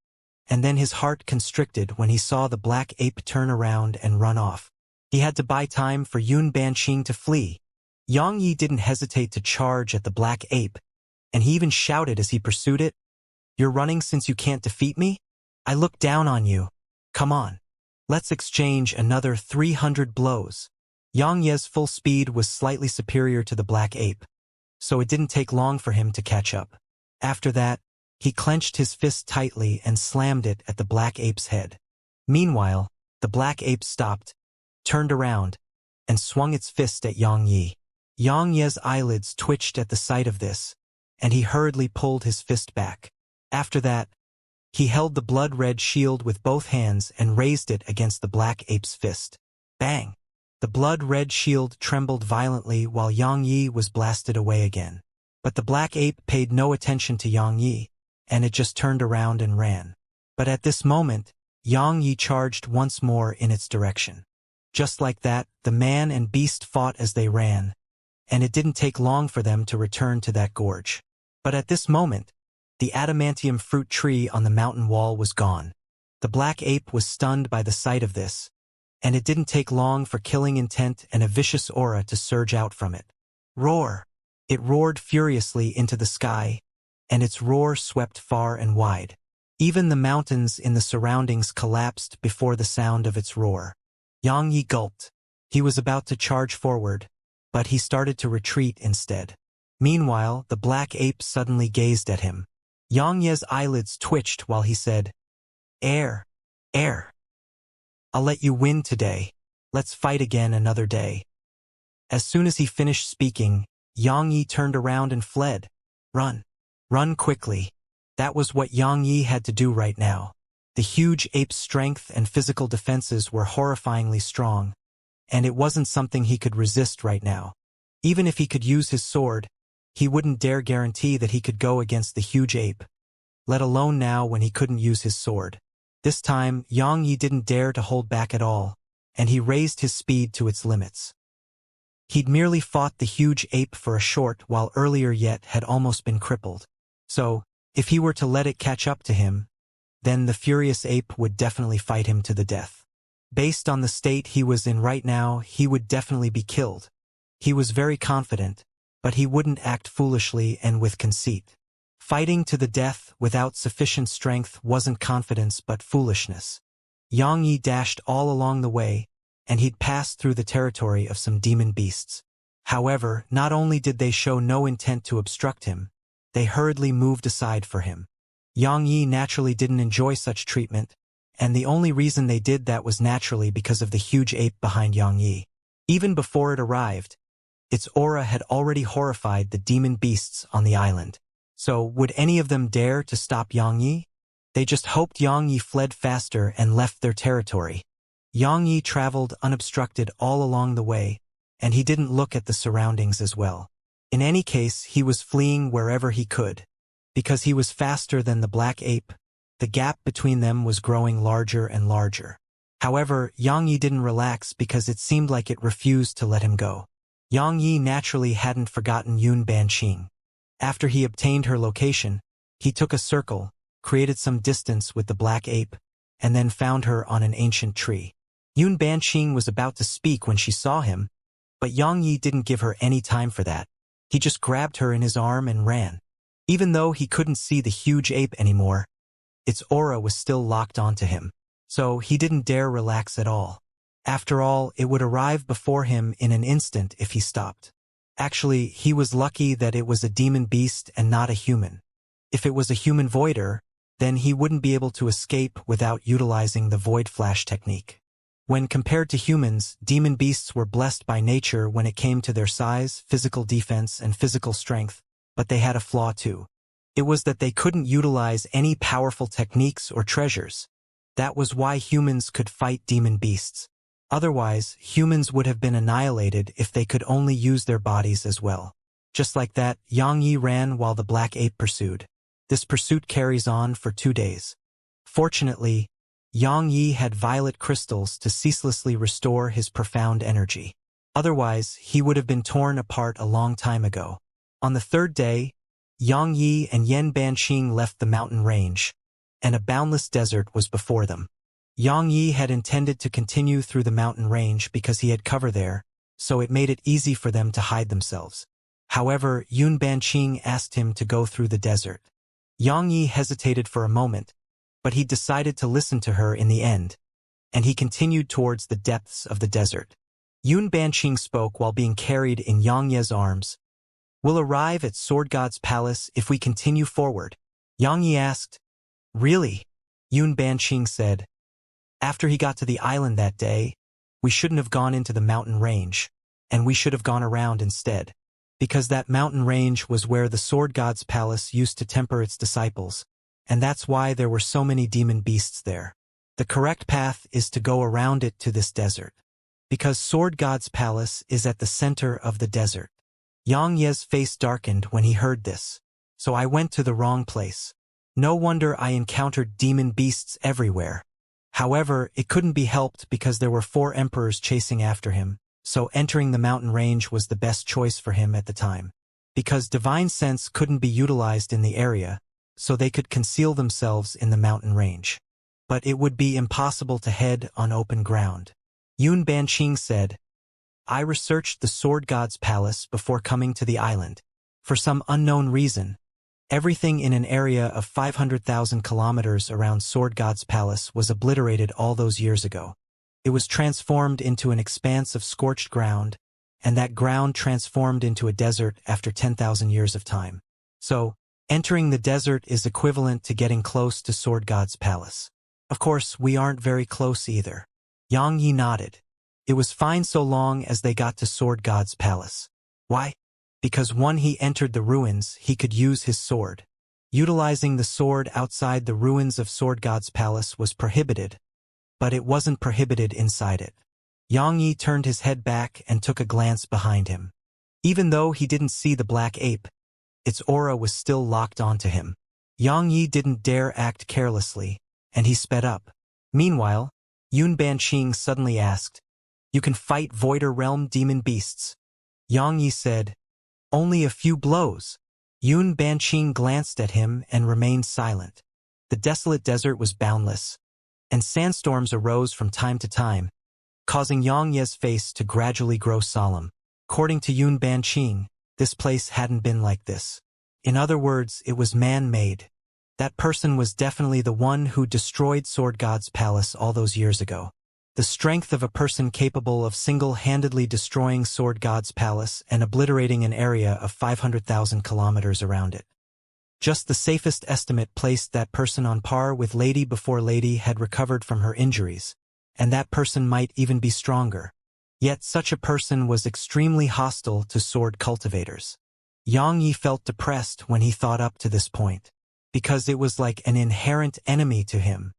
and then his heart constricted when he saw the black ape turn around and run off. He had to buy time for Yun Banqing to flee. Yang Yi didn't hesitate to charge at the black ape, and he even shouted as he pursued it, "You're running since you can't defeat me? I look down on you. Come on. Let's exchange another 300 blows." Yang Yi's full speed was slightly superior to the black ape, so it didn't take long for him to catch up. After that, he clenched his fist tightly and slammed it at the black ape's head. Meanwhile, the black ape stopped, turned around, and swung its fist at Yang Yi. Yang Yi's eyelids twitched at the sight of this, and he hurriedly pulled his fist back. After that, he held the blood-red shield with both hands and raised it against the black ape's fist. Bang! The blood-red shield trembled violently while Yang Yi was blasted away again. But the black ape paid no attention to Yang Yi, and it just turned around and ran. But at this moment, Yang Yi charged once more in its direction. Just like that, the man and beast fought as they ran, and it didn't take long for them to return to that gorge. But at this moment, the adamantium fruit tree on the mountain wall was gone. The black ape was stunned by the sight of this, and it didn't take long for killing intent and a vicious aura to surge out from it. Roar! It roared furiously into the sky, and its roar swept far and wide. Even the mountains in the surroundings collapsed before the sound of its roar. Yang Yi gulped. He was about to charge forward, but he started to retreat instead. Meanwhile, the black ape suddenly gazed at him. Yang Yi's eyelids twitched while he said, "Air, air. I'll let you win today. Let's fight again another day." As soon as he finished speaking, Yang Yi turned around and fled. Run. Run quickly. That was what Yang Yi had to do right now. The huge ape's strength and physical defenses were horrifyingly strong, and it wasn't something he could resist right now. Even if he could use his sword, he wouldn't dare guarantee that he could go against the huge ape, let alone now when he couldn't use his sword. This time, Yang Yi didn't dare to hold back at all, and he raised his speed to its limits. He'd merely fought the huge ape for a short while earlier yet had almost been crippled. So, if he were to let it catch up to him, then the furious ape would definitely fight him to the death. Based on the state he was in right now, he would definitely be killed. He was very confident, but he wouldn't act foolishly and with conceit. Fighting to the death without sufficient strength wasn't confidence but foolishness. Yang Yi dashed all along the way, and he'd passed through the territory of some demon beasts. However, not only did they show no intent to obstruct him, they hurriedly moved aside for him. Yang Yi naturally didn't enjoy such treatment, and the only reason they did that was naturally because of the huge ape behind Yang Yi. Even before it arrived, its aura had already horrified the demon beasts on the island. So, would any of them dare to stop Yang Yi? They just hoped Yang Yi fled faster and left their territory. Yang Yi traveled unobstructed all along the way, and he didn't look at the surroundings as well. In any case, he was fleeing wherever he could. Because he was faster than the black ape, The gap between them was growing larger and larger. However, Yang Yi didn't relax because it seemed like it refused to let him go. Yang Yi naturally hadn't forgotten Yun Banqing. After he obtained her location, he took a circle, created some distance with the black ape, and then found her on an ancient tree. Yun Banqing was about to speak when she saw him, but Yang Yi didn't give her any time for that. He just grabbed her in his arm and ran. Even though he couldn't see the huge ape anymore, its aura was still locked onto him. So he didn't dare relax at all. After all, it would arrive before him in an instant if he stopped. Actually, he was lucky that it was a demon beast and not a human. If it was a human voider, then he wouldn't be able to escape without utilizing the void flash technique. When compared to humans, demon beasts were blessed by nature when it came to their size, physical defense, and physical strength, but they had a flaw too. It was that they couldn't utilize any powerful techniques or treasures. That was why humans could fight demon beasts. Otherwise, humans would have been annihilated if they could only use their bodies as well. Just like that, Yang Yi ran while the black ape pursued. This pursuit carries on for 2 days. Fortunately, Yang Yi had violet crystals to ceaselessly restore his profound energy. Otherwise, he would have been torn apart a long time ago. On the 3rd day, Yang Yi and Yan Banqing left the mountain range, and a boundless desert was before them. Yang Yi had intended to continue through the mountain range because he had cover there, so it made it easy for them to hide themselves. However, Yun Banqing asked him to go through the desert. Yang Yi hesitated for a moment, but he decided to listen to her in the end, and he continued towards the depths of the desert. Yun Banqing spoke while being carried in Yang Yi's arms. "We'll arrive at Sword God's palace if we continue forward." Yang Yi asked. "Really?" Yun Banqing said. "After he got to the island that day, we shouldn't have gone into the mountain range, and we should have gone around instead. Because that mountain range was where the Sword God's palace used to temper its disciples, and that's why there were so many demon beasts there. The correct path is to go around it to this desert. Because Sword God's palace is at the center of the desert." Yang Yi's face darkened when he heard this. "So I went to the wrong place. No wonder I encountered demon beasts everywhere." However, it couldn't be helped because there were 4 emperors chasing after him, so entering the mountain range was the best choice for him at the time. Because divine sense couldn't be utilized in the area, so they could conceal themselves in the mountain range. But it would be impossible to head on open ground. Yun Banqing said, "I researched the Sword God's palace before coming to the island. For some unknown reason, everything in an area of 500,000 kilometers around Sword God's palace was obliterated all those years ago. It was transformed into an expanse of scorched ground, and that ground transformed into a desert after 10,000 years of time. So, entering the desert is equivalent to getting close to Sword God's palace. Of course, we aren't very close either." Yang Yi nodded. It was fine so long as they got to Sword God's palace. Why? Because when he entered the ruins, he could use his sword. Utilizing the sword outside the ruins of Sword God's palace was prohibited, but it wasn't prohibited inside it. Yang Yi turned his head back and took a glance behind him. Even though he didn't see the black ape, its aura was still locked onto him. Yang Yi didn't dare act carelessly, and he sped up. Meanwhile, Yun Banqing suddenly asked, "You can fight Voider Realm demon beasts?" Yang Yi said, "Only a few blows." Yun Banqing glanced at him and remained silent. The desolate desert was boundless, and sandstorms arose from time to time, causing Yang Yi's face to gradually grow solemn. According to Yun Banqing, this place hadn't been like this. In other words, it was man-made. That person was definitely the one who destroyed Sword God's palace all those years ago. The strength of a person capable of single-handedly destroying Sword God's palace and obliterating an area of 500,000 kilometers around it. Just the safest estimate placed that person on par with Lady before Lady had recovered from her injuries, and that person might even be stronger. Yet such a person was extremely hostile to sword cultivators. Yang Yi felt depressed when he thought up to this point, because it was like an inherent enemy to him.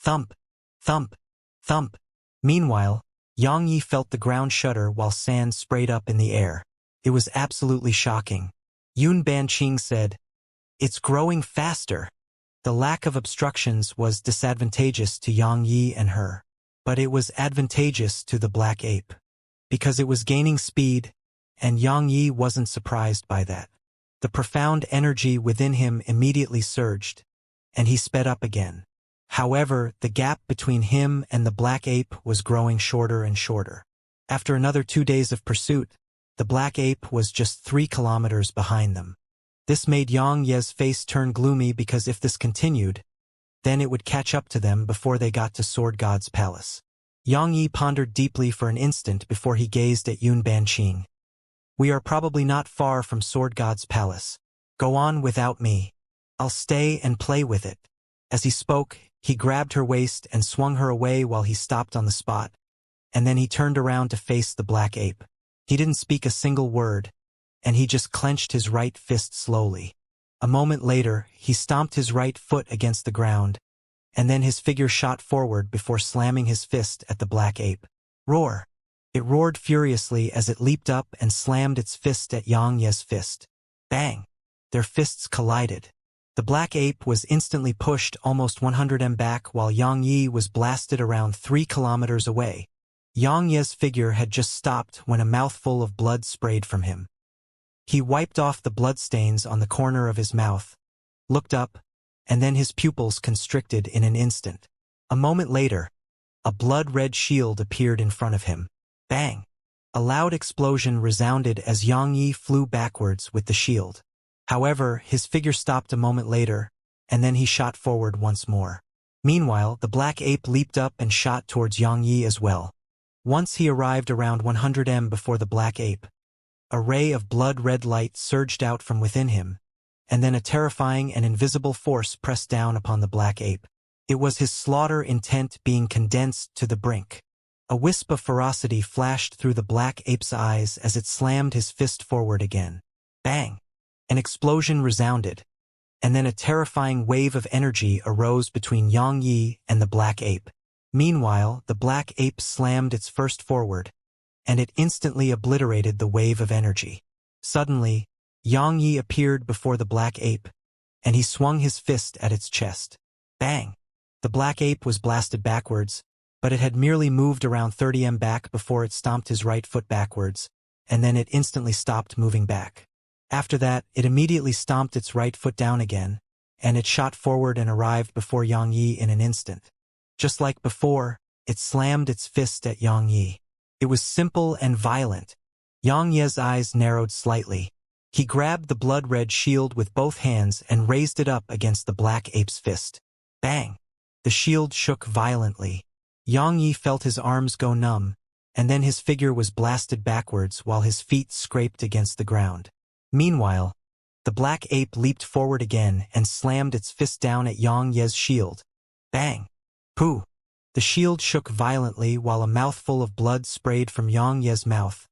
Thump, thump, thump. Meanwhile, Yang Yi felt the ground shudder while sand sprayed up in the air. It was absolutely shocking. Yun Banqing said, "It's growing faster." The lack of obstructions was disadvantageous to Yang Yi and her. But it was advantageous to the black ape. Because it was gaining speed, and Yang Yi wasn't surprised by that. The profound energy within him immediately surged, and he sped up again. However, the gap between him and the black ape was growing shorter and shorter. After another 2 days of pursuit, the black ape was just 3 kilometers behind them. This made Yang Ye's face turn gloomy because if this continued, then it would catch up to them before they got to Sword God's palace. Yang Yi pondered deeply for an instant before he gazed at Yun Banqing. We are probably not far from Sword God's palace. Go on without me. I'll stay and play with it. As he spoke, he grabbed her waist and swung her away while he stopped on the spot, and then he turned around to face the black ape. He didn't speak a single word, and he just clenched his right fist slowly. A moment later, he stomped his right foot against the ground, and then his figure shot forward before slamming his fist at the black ape. Roar! It roared furiously as it leaped up and slammed its fist at Yang Ye's fist. Bang! Their fists collided. The black ape was instantly pushed almost 100 m back while Yang Yi was blasted around 3 kilometers away. Yang Ye's figure had just stopped when a mouthful of blood sprayed from him. He wiped off the bloodstains on the corner of his mouth, looked up, and then his pupils constricted in an instant. A moment later, a blood-red shield appeared in front of him. Bang! A loud explosion resounded as Yang Yi flew backwards with the shield. However, his figure stopped a moment later, and then he shot forward once more. Meanwhile, the black ape leaped up and shot towards Yang Yi as well. Once he arrived around 100 m before the black ape, a ray of blood-red light surged out from within him, and then a terrifying and invisible force pressed down upon the black ape. It was his slaughter intent being condensed to the brink. A wisp of ferocity flashed through the black ape's eyes as it slammed his fist forward again. Bang! An explosion resounded, and then a terrifying wave of energy arose between Yang Yi and the black ape. Meanwhile, the black ape slammed its fist forward, and it instantly obliterated the wave of energy. Suddenly, Yang Yi appeared before the black ape, and he swung his fist at its chest. Bang! The black ape was blasted backwards, but it had merely moved around 30 m back before it stomped his right foot backwards, and then it instantly stopped moving back. After that, it immediately stomped its right foot down again, and it shot forward and arrived before Yang Yi in an instant. Just like before, it slammed its fist at Yang Yi. It was simple and violent. Yang Ye's eyes narrowed slightly. He grabbed the blood-red shield with both hands and raised it up against the black ape's fist. Bang! The shield shook violently. Yang Yi felt his arms go numb, and then his figure was blasted backwards while his feet scraped against the ground. Meanwhile, the black ape leaped forward again and slammed its fist down at Yang Ye's shield. Bang! Pooh! The shield shook violently while a mouthful of blood sprayed from Yang Ye's mouth,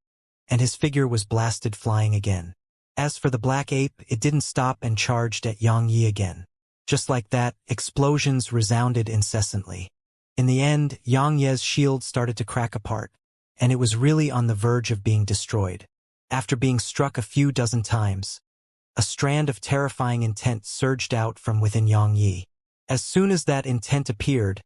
and his figure was blasted flying again. As for the black ape, it didn't stop and charged at Yang Yi again. Just like that, explosions resounded incessantly. In the end, Yang Ye's shield started to crack apart, and it was really on the verge of being destroyed. After being struck a few dozen times, a strand of terrifying intent surged out from within Yang Yi. As soon as that intent appeared,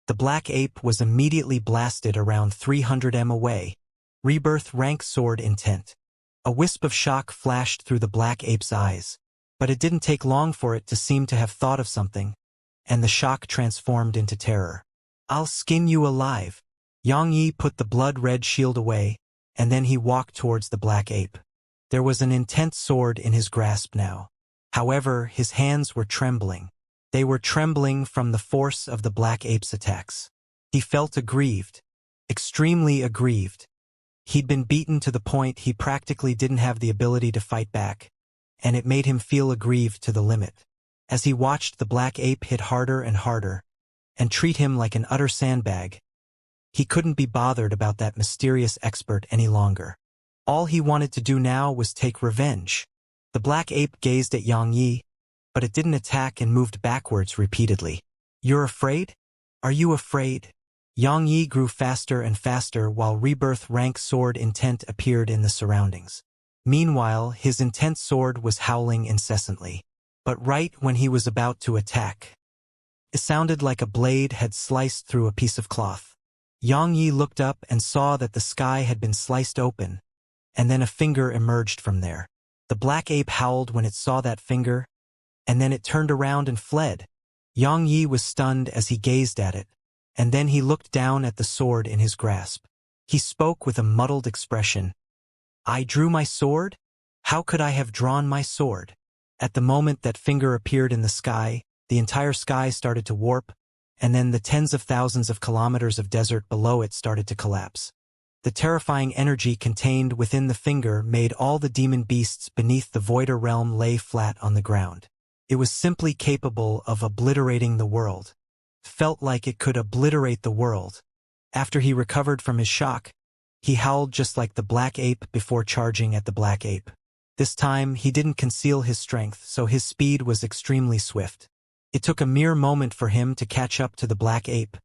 the black ape was immediately blasted around 300 m away. Rebirth rank sword intent. A wisp of shock flashed through the black ape's eyes, but it didn't take long for it to seem to have thought of something, and the shock transformed into terror. I'll skin you alive. Yang Yi put the blood-red shield away, and then he walked towards the black ape. There was an intense sword in his grasp now. However, his hands were trembling. They were trembling from the force of the black ape's attacks. He felt aggrieved, extremely aggrieved. He'd been beaten to the point he practically didn't have the ability to fight back, and it made him feel aggrieved to the limit. As he watched the black ape hit harder and harder, and treat him like an utter sandbag, he couldn't be bothered about that mysterious expert any longer. All he wanted to do now was take revenge. The black ape gazed at Yang Yi, but it didn't attack and moved backwards repeatedly. You're afraid? Are you afraid? Yang Yi grew faster and faster while rebirth rank sword intent appeared in the surroundings. Meanwhile, his intense sword was howling incessantly. but right when he was about to attack, it sounded like a blade had sliced through a piece of cloth. Xianxia looked up and saw that the sky had been sliced open, and then a finger emerged from there. The black ape howled when it saw that finger, and then it turned around and fled. Xianxia was stunned as he gazed at it, and then he looked down at the sword in his grasp. He spoke with a muddled expression. "I drew my sword? How could I have drawn my sword?" At the moment that finger appeared in the sky, the entire sky started to warp, and then the tens of thousands of kilometers of desert below it started to collapse. The terrifying energy contained within the finger made all the demon beasts beneath the voider realm lay flat on the ground. It was simply capable of obliterating the world. Felt like it could obliterate the world. After he recovered from his shock, he howled just like the black ape before charging at the black ape. This time, he didn't conceal his strength, so his speed was extremely swift. It took a mere moment for him to catch up to the black ape,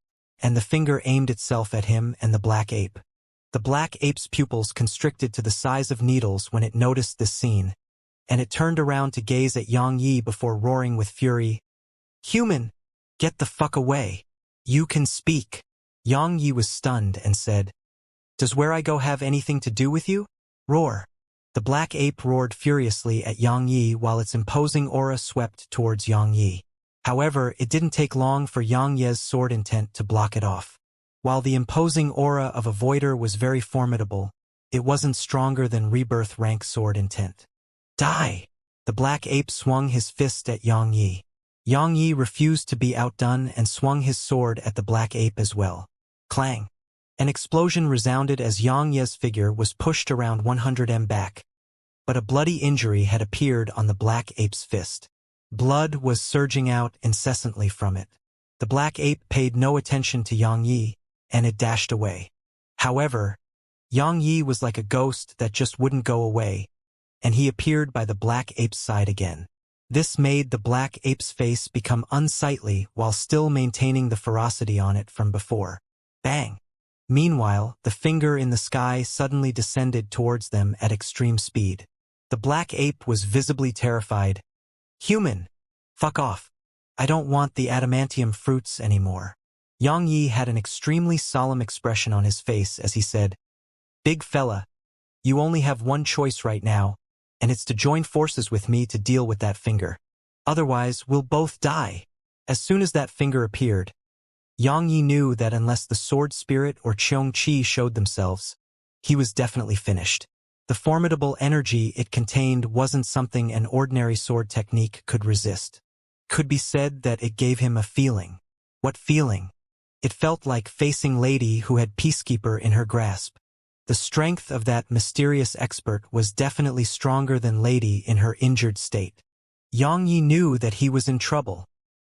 and the finger aimed itself at him and the black ape. The black ape's pupils constricted to the size of needles when it noticed this scene, and it turned around to gaze at Xianxia before roaring with fury. "Human! Get the fuck away! You can speak!" Xianxia was stunned and said, "Does where I go have anything to do with you?" Roar. The black ape roared furiously at Xianxia while its imposing aura swept towards Xianxia. However, it didn't take long for Xianxia's sword intent to block it off. While the imposing aura of a voider was very formidable, it wasn't stronger than rebirth rank sword intent. "Die!" The black ape swung his fist at Xianxia. Xianxia refused to be outdone and swung his sword at the black ape as well. Clang! An explosion resounded as Xianxia's figure was pushed around 100 m back, but a bloody injury had appeared on the black ape's fist. Blood was surging out incessantly from it. The black ape paid no attention to Xianxia, and it dashed away. However, Xianxia was like a ghost that just wouldn't go away, and he appeared by the black ape's side again. This made the black ape's face become unsightly while still maintaining the ferocity on it from before. Bang! Meanwhile, the finger in the sky suddenly descended towards them at extreme speed. The black ape was visibly terrified. "Human! Fuck off. I don't want the adamantium fruits anymore." Xianxia had an extremely solemn expression on his face as he said, "Big fella, you only have one choice right now, and it's to join forces with me to deal with that finger. Otherwise, we'll both die." As soon as that finger appeared, Xianxia knew that unless the sword spirit or Xianxia showed themselves, he was definitely finished. The formidable energy it contained wasn't something an ordinary sword technique could resist. Could be said that it gave him a feeling. What feeling? It felt like facing Lady who had Peacekeeper in her grasp. The strength of that mysterious expert was definitely stronger than Lady in her injured state. Xianxia knew that he was in trouble.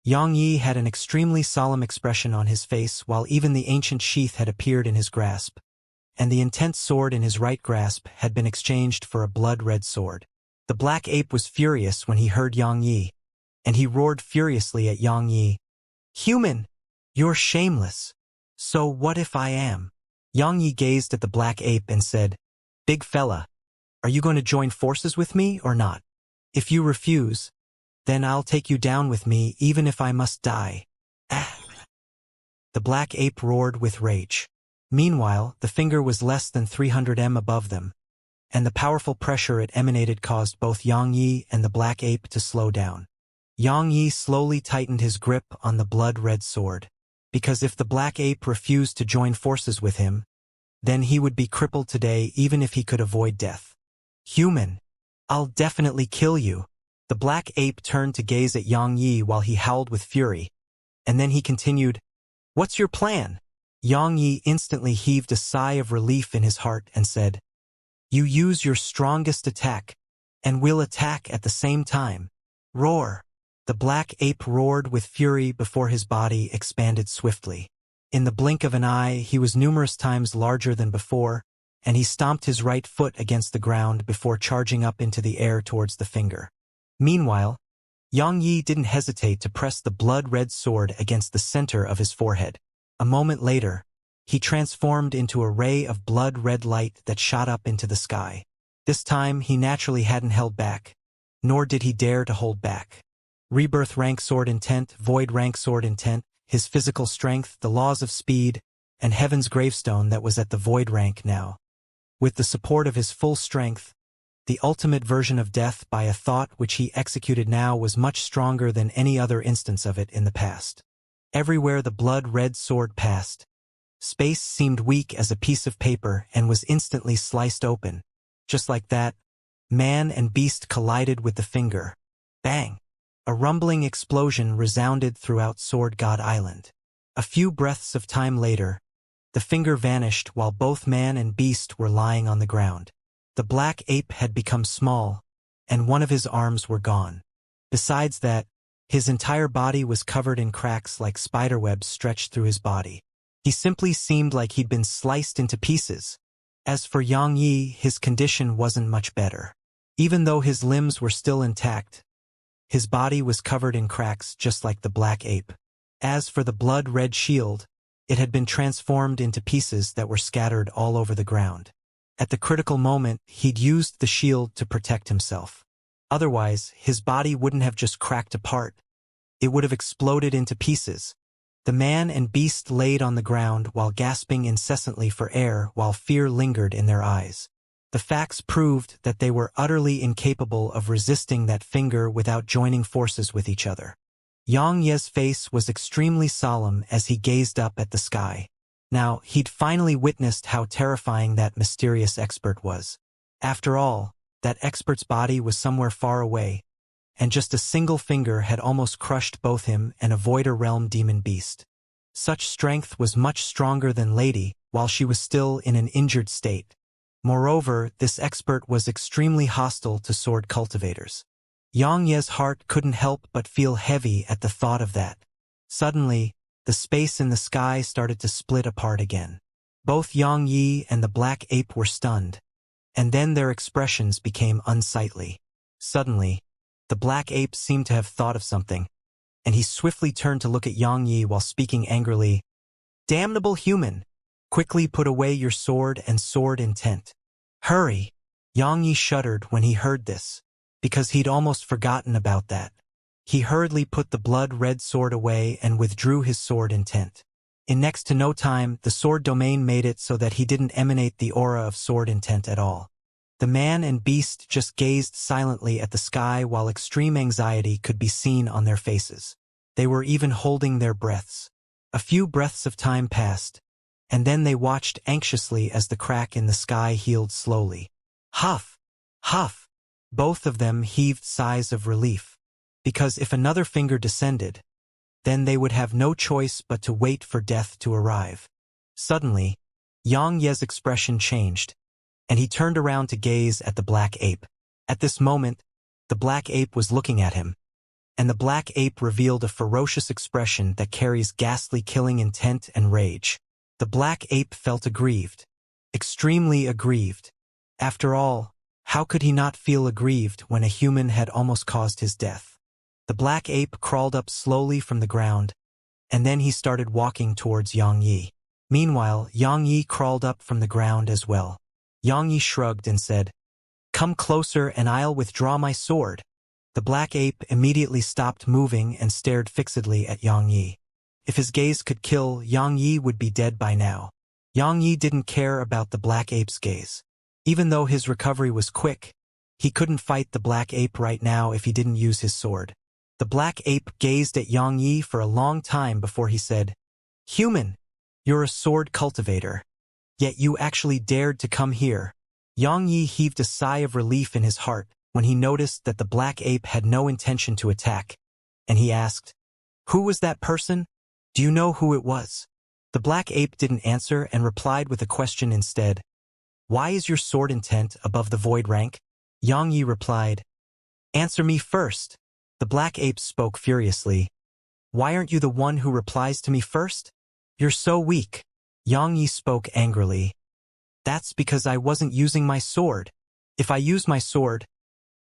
Xianxia had an extremely solemn expression on his face while even the ancient sheath had appeared in his grasp, and the intense sword in his right grasp had been exchanged for a blood-red sword. The black ape was furious when he heard Xianxia, and he roared furiously at Xianxia. "Human! You're shameless. So what if I am?" Xianxia gazed at the black ape and said, "Big fella, are you going to join forces with me or not? If you refuse, then I'll take you down with me even if I must die." Ah. The black ape roared with rage. Meanwhile, the finger was less than 300 m above them, and the powerful pressure it emanated caused both Xianxia and the black ape to slow down. Xianxia slowly tightened his grip on the blood-red sword, because if the black ape refused to join forces with him, then he would be crippled today even if he could avoid death. "Human! I'll definitely kill you." The black ape turned to gaze at Xianxia while he howled with fury, and then he continued, "What's your plan?" Xianxia instantly heaved a sigh of relief in his heart and said, "You use your strongest attack, and we'll attack at the same time." Roar! The black ape roared with fury before his body expanded swiftly. In the blink of an eye, he was numerous times larger than before, and he stomped his right foot against the ground before charging up into the air towards the finger. Meanwhile, Xianxia didn't hesitate to press the blood-red sword against the center of his forehead. A moment later, he transformed into a ray of blood-red light that shot up into the sky. This time, he naturally hadn't held back, nor did he dare to hold back. Rebirth rank sword intent, void rank sword intent, his physical strength, the laws of speed, and heaven's gravestone that was at the void rank now. With the support of his full strength, the ultimate version of death by a thought which he executed now was much stronger than any other instance of it in the past. Everywhere the blood-red sword passed, space seemed weak as a piece of paper and was instantly sliced open. Just like that, man and beast collided with the finger. Bang! A rumbling explosion resounded throughout Sword God Island. A few breaths of time later, the finger vanished while both man and beast were lying on the ground. The black ape had become small, and one of his arms were gone. Besides that, his entire body was covered in cracks like spiderwebs stretched through his body. He simply seemed like he'd been sliced into pieces. As for Xianxia, his condition wasn't much better. Even though his limbs were still intact, his body was covered in cracks just like the black ape. As for the blood-red shield, it had been transformed into pieces that were scattered all over the ground. At the critical moment, he'd used the shield to protect himself. Otherwise, his body wouldn't have just cracked apart. It would have exploded into pieces. The man and beast laid on the ground while gasping incessantly for air while fear lingered in their eyes. The facts proved that they were utterly incapable of resisting that finger without joining forces with each other. Xianxia's face was extremely solemn as he gazed up at the sky. Now, he'd finally witnessed how terrifying that mysterious expert was. After all, that expert's body was somewhere far away, and just a single finger had almost crushed both him and a Voider Realm demon beast. Such strength was much stronger than Lady, while she was still in an injured state. Moreover, this expert was extremely hostile to sword cultivators. Xianxia's heart couldn't help but feel heavy at the thought of that. Suddenly, the space in the sky started to split apart again. Both Xianxia and the black ape were stunned, and then their expressions became unsightly. Suddenly, the black ape seemed to have thought of something, and he swiftly turned to look at Xianxia while speaking angrily. "Damnable human! Quickly put away your sword and sword intent. Hurry!" Xianxia shuddered when he heard this, because he'd almost forgotten about that. He hurriedly put the blood-red sword away and withdrew his sword intent. In next to no time, the sword domain made it so that he didn't emanate the aura of sword intent at all. The man and beast just gazed silently at the sky while extreme anxiety could be seen on their faces. They were even holding their breaths. A few breaths of time passed, and then they watched anxiously as the crack in the sky healed slowly. Huff! Huff! Both of them heaved sighs of relief, because if another finger descended, then they would have no choice but to wait for death to arrive. Suddenly, Xianxia's expression changed, and he turned around to gaze at the black ape. At this moment, the black ape was looking at him, and the black ape revealed a ferocious expression that carries ghastly killing intent and rage. The black ape felt aggrieved, extremely aggrieved. After all, how could he not feel aggrieved when a human had almost caused his death? The black ape crawled up slowly from the ground, and then he started walking towards Xianxia. Meanwhile, Xianxia crawled up from the ground as well. Xianxia shrugged and said, "Come closer and I'll withdraw my sword." The black ape immediately stopped moving and stared fixedly at Xianxia. If his gaze could kill, Xianxia would be dead by now. Xianxia didn't care about the black ape's gaze. Even though his recovery was quick, he couldn't fight the black ape right now if he didn't use his sword. The black ape gazed at Xianxia for a long time before he said, "Human, you're a sword cultivator. Yet you actually dared to come here." Xianxia heaved a sigh of relief in his heart when he noticed that the black ape had no intention to attack, and he asked, "Who was that person? Do you know who it was?" The black ape didn't answer and replied with a question instead. "Why is your sword intent above the void rank?" Xianxia replied, "Answer me first." The black ape spoke furiously. "Why aren't you the one who replies to me first? You're so weak." Xianxia spoke angrily. "That's because I wasn't using my sword. If I use my sword,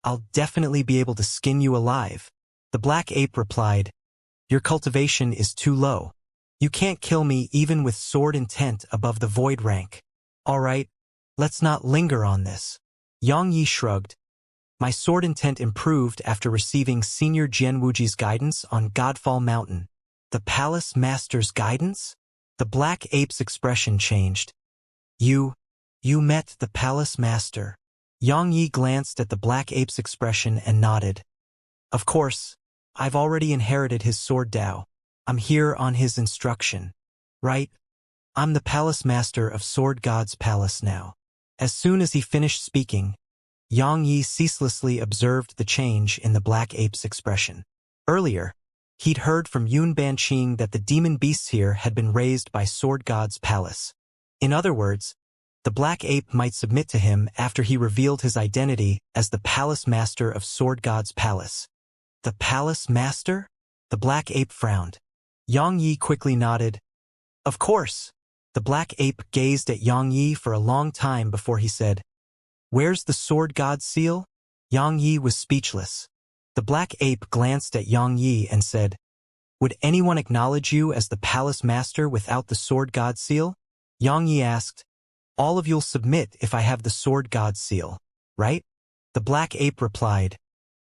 I'll definitely be able to skin you alive." The black ape replied, "Your cultivation is too low. You can't kill me even with sword intent above the void rank. All right, let's not linger on this." Xianxia shrugged. My sword intent improved after receiving Senior Jianwuji's guidance on Godfall Mountain. The Palace Master's guidance? The Black Ape's expression changed. You met the Palace Master. Yang Yi glanced at the Black Ape's expression and nodded. Of course, I've already inherited his sword Dao. I'm here on his instruction. Right? I'm the Palace Master of Sword God's Palace now. As soon as he finished speaking, Yang Yi ceaselessly observed the change in the Black Ape's expression. Earlier, he'd heard from Yun Banqing that the demon beasts here had been raised by Sword God's Palace. In other words, the Black Ape might submit to him after he revealed his identity as the Palace Master of Sword God's Palace. The Palace Master? The Black Ape frowned. Yang Yi quickly nodded. Of course. The Black Ape gazed at Yang Yi for a long time before he said, Where's the Sword God's seal? Yang Yi was speechless. The Black Ape glanced at Yang Yi and said, Would anyone acknowledge you as the Palace Master without the Sword God's seal? Yang Yi asked, All of you'll submit if I have the Sword God's seal, right? The Black Ape replied,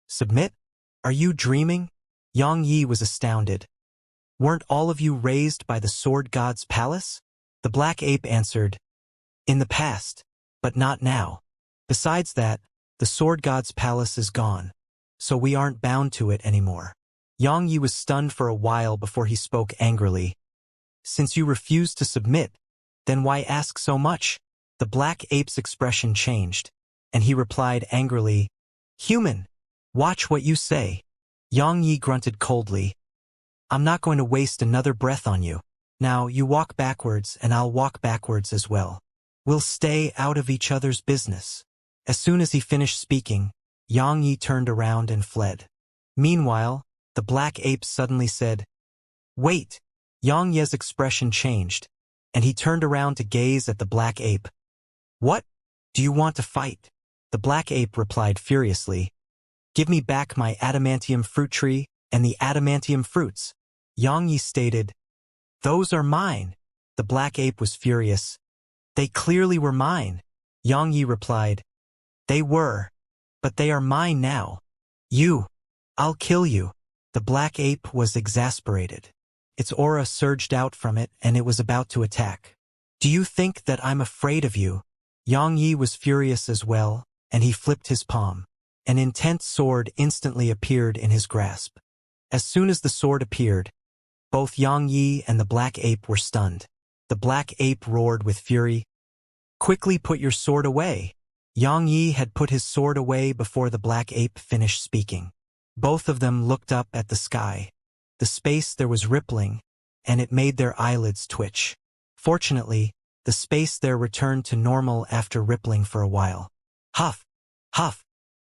Submit? Are you dreaming? Yang Yi was astounded. Weren't all of you raised by the Sword God's Palace? The Black Ape answered, In the past, but not now. Besides that, the Sword God's Palace is gone, so we aren't bound to it anymore. Yang Yi was stunned for a while before he spoke angrily. Since you refuse to submit, then why ask so much? The Black Ape's expression changed, and he replied angrily, Human, watch what you say. Yang Yi grunted coldly. I'm not going to waste another breath on you. Now you walk backwards and I'll walk backwards as well. We'll stay out of each other's business. As soon as he finished speaking, Yang Yi turned around and fled. Meanwhile, the Black Ape suddenly said, Wait! Yang Yi's expression changed, and he turned around to gaze at the Black Ape. What? Do you want to fight? The Black Ape replied furiously. Give me back my adamantium fruit tree and the adamantium fruits. Yang Yi stated, Those are mine. The Black Ape was furious. They clearly were mine. Yang Yi replied, They were, but they are mine now. I'll kill you. The Black Ape was exasperated. Its aura surged out from it and it was about to attack. Do you think that I'm afraid of you? Yang Yi was furious as well, and he flipped his palm. An intense sword instantly appeared in his grasp. As soon as the sword appeared, both Yang Yi and the Black Ape were stunned. The Black Ape roared with fury. Quickly put your sword away. Yang Yi had put his sword away before the Black Ape finished speaking. Both of them looked up at the sky. The space there was rippling, and it made their eyelids twitch. Fortunately, the space there returned to normal after rippling for a while. Huff! Huff!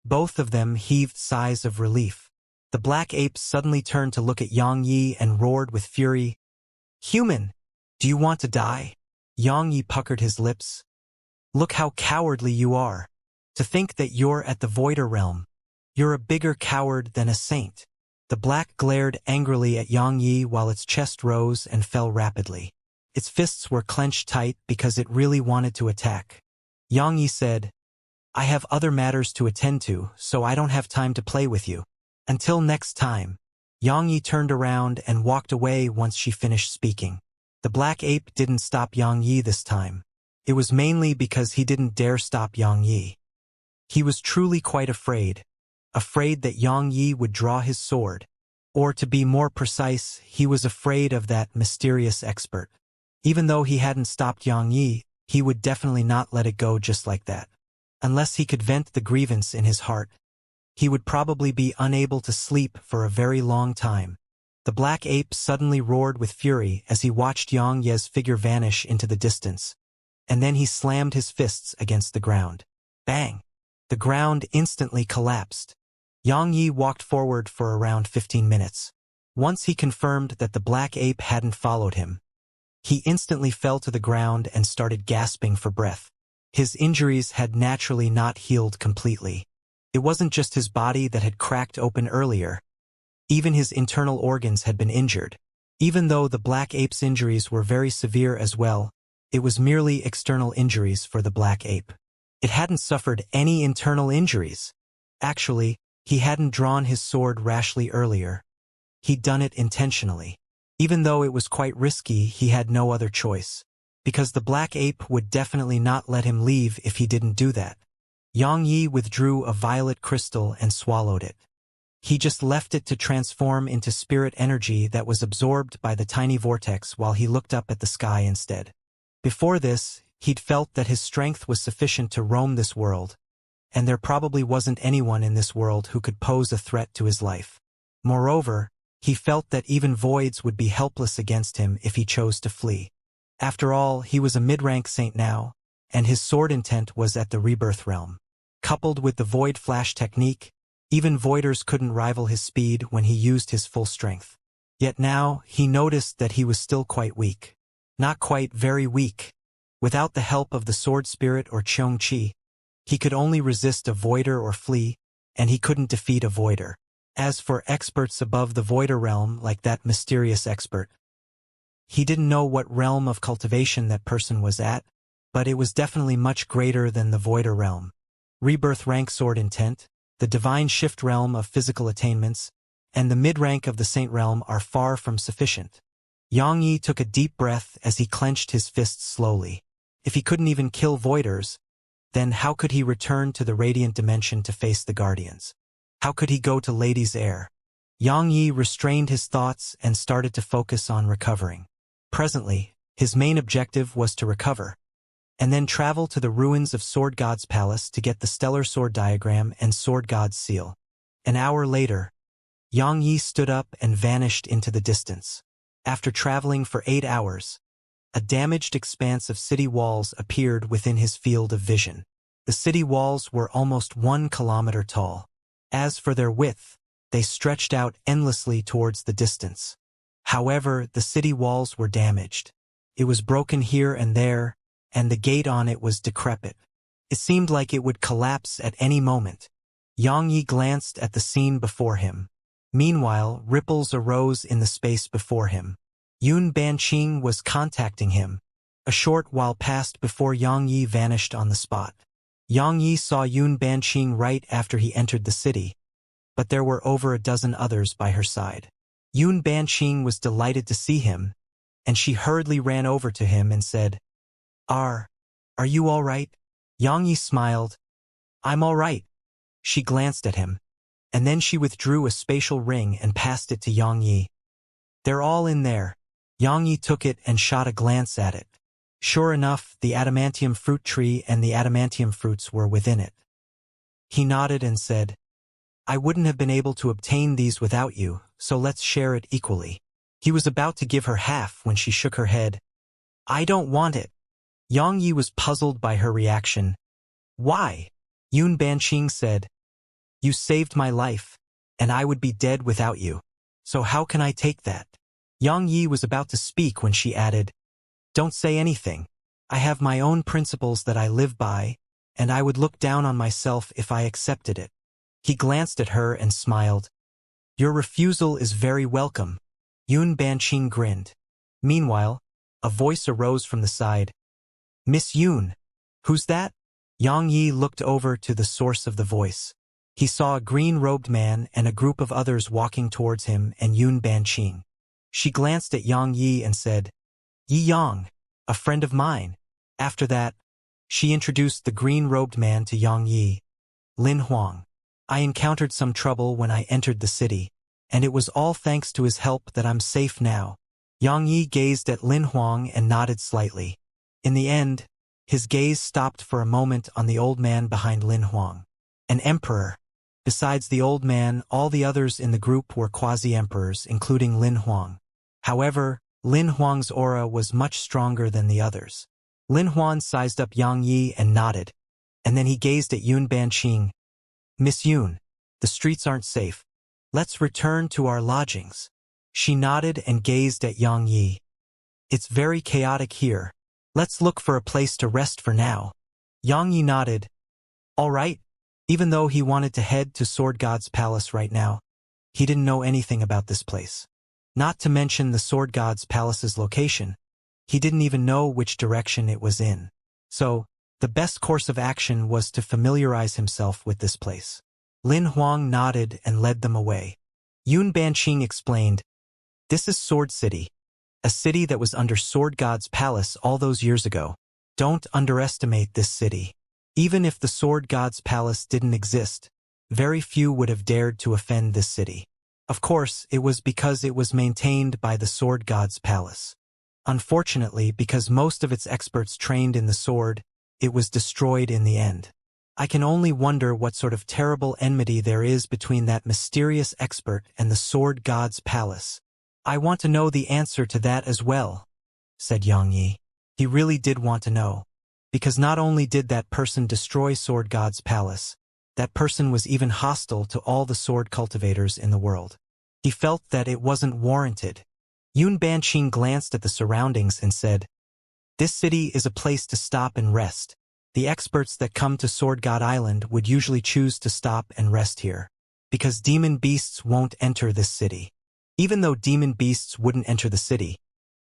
Both of them heaved sighs of relief. The Black Ape suddenly turned to look at Yang Yi and roared with fury. Human! Do you want to die? Yang Yi puckered his lips. Look how cowardly you are. To think that you're at the Voider realm. You're a bigger coward than a saint. The Black glared angrily at Yang Yi while its chest rose and fell rapidly. Its fists were clenched tight because it really wanted to attack. Yang Yi said, I have other matters to attend to, so I don't have time to play with you. Until next time. Yang Yi turned around and walked away once she finished speaking. The Black Ape didn't stop Yang Yi this time. It was mainly because he didn't dare stop Yang Yi. He was truly quite afraid that Yang Yi would draw his sword. Or to be more precise, he was afraid of that mysterious expert. Even though he hadn't stopped Yang Yi, he would definitely not let it go just like that. Unless he could vent the grievance in his heart, he would probably be unable to sleep for a very long time. The Black Ape suddenly roared with fury as he watched Yang Yi's figure vanish into the distance. And then he slammed his fists against the ground. Bang! The ground instantly collapsed. Yang Yi walked forward for around 15 minutes. Once he confirmed that the Black Ape hadn't followed him, he instantly fell to the ground and started gasping for breath. His injuries had naturally not healed completely. It wasn't just his body that had cracked open earlier. Even his internal organs had been injured. Even though the Black Ape's injuries were very severe as well, it was merely external injuries for the Black Ape. It hadn't suffered any internal injuries. Actually, he hadn't drawn his sword rashly earlier. He'd done it intentionally. Even though it was quite risky, he had no other choice. Because the black ape would definitely not let him leave if he didn't do that. Yang Yi withdrew a violet crystal and swallowed it. He just left it to transform into spirit energy that was absorbed by the tiny vortex while he looked up at the sky instead. Before this, he'd felt that his strength was sufficient to roam this world, and there probably wasn't anyone in this world who could pose a threat to his life. Moreover, he felt that even voids would be helpless against him if he chose to flee. After all, he was a mid-rank saint now, and his sword intent was at the rebirth realm. Coupled with the void flash technique, even voiders couldn't rival his speed when he used his full strength. Yet now, he noticed that he was still quite weak. Not quite very weak. Without the help of the sword spirit or Xianxia, he could only resist a voider or flee, and he couldn't defeat a voider. As for experts above the voider realm like that mysterious expert, he didn't know what realm of cultivation that person was at, but it was definitely much greater than the voider realm. Rebirth rank sword intent, the divine shift realm of physical attainments, and the mid-rank of the saint realm are far from sufficient. Yang Yi took a deep breath as he clenched his fists slowly. If he couldn't even kill voiders, then how could he return to the radiant dimension to face the guardians? How could he go to Lady's Heir? Yang Yi restrained his thoughts and started to focus on recovering. Presently, his main objective was to recover, and then travel to the ruins of Sword God's palace to get the stellar sword diagram and Sword God's seal. An hour later, Yang Yi stood up and vanished into the distance. After traveling for 8 hours, a damaged expanse of city walls appeared within his field of vision. The city walls were almost 1 kilometer tall. As for their width, they stretched out endlessly towards the distance. However, the city walls were damaged. It was broken here and there, and the gate on it was decrepit. It seemed like it would collapse at any moment. Yang Yi glanced at the scene before him. Meanwhile, ripples arose in the space before him. Yun Banqing was contacting him. A short while passed before Yang Yi vanished on the spot. Yang Yi saw Yun Banqing right after he entered the city, but there were over a dozen others by her side. Yun Banqing was delighted to see him, and she hurriedly ran over to him and said, Are you all right? Yang Yi smiled. I'm all right. She glanced at him, and then she withdrew a spatial ring and passed it to Yang Yi. They're all in there. Yang Yi took it and shot a glance at it. Sure enough, the adamantium fruit tree and the adamantium fruits were within it. He nodded and said, I wouldn't have been able to obtain these without you, so let's share it equally. He was about to give her half when she shook her head. I don't want it. Yang Yi was puzzled by her reaction. Why? Yun Banqing said, You saved my life, and I would be dead without you. So how can I take that? Yang Yi was about to speak when she added, Don't say anything. I have my own principles that I live by, and I would look down on myself if I accepted it. He glanced at her and smiled. Your refusal is very welcome. Yun Banqing grinned. Meanwhile, a voice arose from the side. Miss Yun. Who's that? Yang Yi looked over to the source of the voice. He saw a green-robed man and a group of others walking towards him and Yun Banqing. She glanced at Yang Yi and said, Yi Yang, a friend of mine. After that, she introduced the green-robed man to Yang Yi. Lin Huang. I encountered some trouble when I entered the city, and it was all thanks to his help that I'm safe now. Yang Yi gazed at Lin Huang and nodded slightly. In the end, his gaze stopped for a moment on the old man behind Lin Huang. An emperor. Besides the old man, all the others in the group were quasi-emperors, including Lin Huang. However, Lin Huang's aura was much stronger than the others. Lin Huang sized up Yang Yi and nodded, and then he gazed at Yun Banqing. Miss Yun, the streets aren't safe. Let's return to our lodgings. She nodded and gazed at Yang Yi. It's very chaotic here. Let's look for a place to rest for now. Yang Yi nodded. All right. Even though he wanted to head to Sword God's palace right now, he didn't know anything about this place. Not to mention the Sword God's palace's location. He didn't even know which direction it was in. So, the best course of action was to familiarize himself with this place. Lin Huang nodded and led them away. Yun Banqing explained, "This is Sword City, a city that was under Sword God's palace all those years ago. Don't underestimate this city. Even if the Sword God's palace didn't exist, very few would have dared to offend this city. Of course, it was because it was maintained by the Sword God's palace. Unfortunately, because most of its experts trained in the sword, it was destroyed in the end. I can only wonder what sort of terrible enmity there is between that mysterious expert and the Sword God's palace. I want to know the answer to that as well," said Yang Yi. He really did want to know. Because not only did that person destroy Sword God's palace, that person was even hostile to all the sword cultivators in the world. He felt that it wasn't warranted. Yun Banqing glanced at the surroundings and said, "This city is a place to stop and rest. The experts that come to Sword God Island would usually choose to stop and rest here, because demon beasts won't enter this city. Even though demon beasts wouldn't enter the city,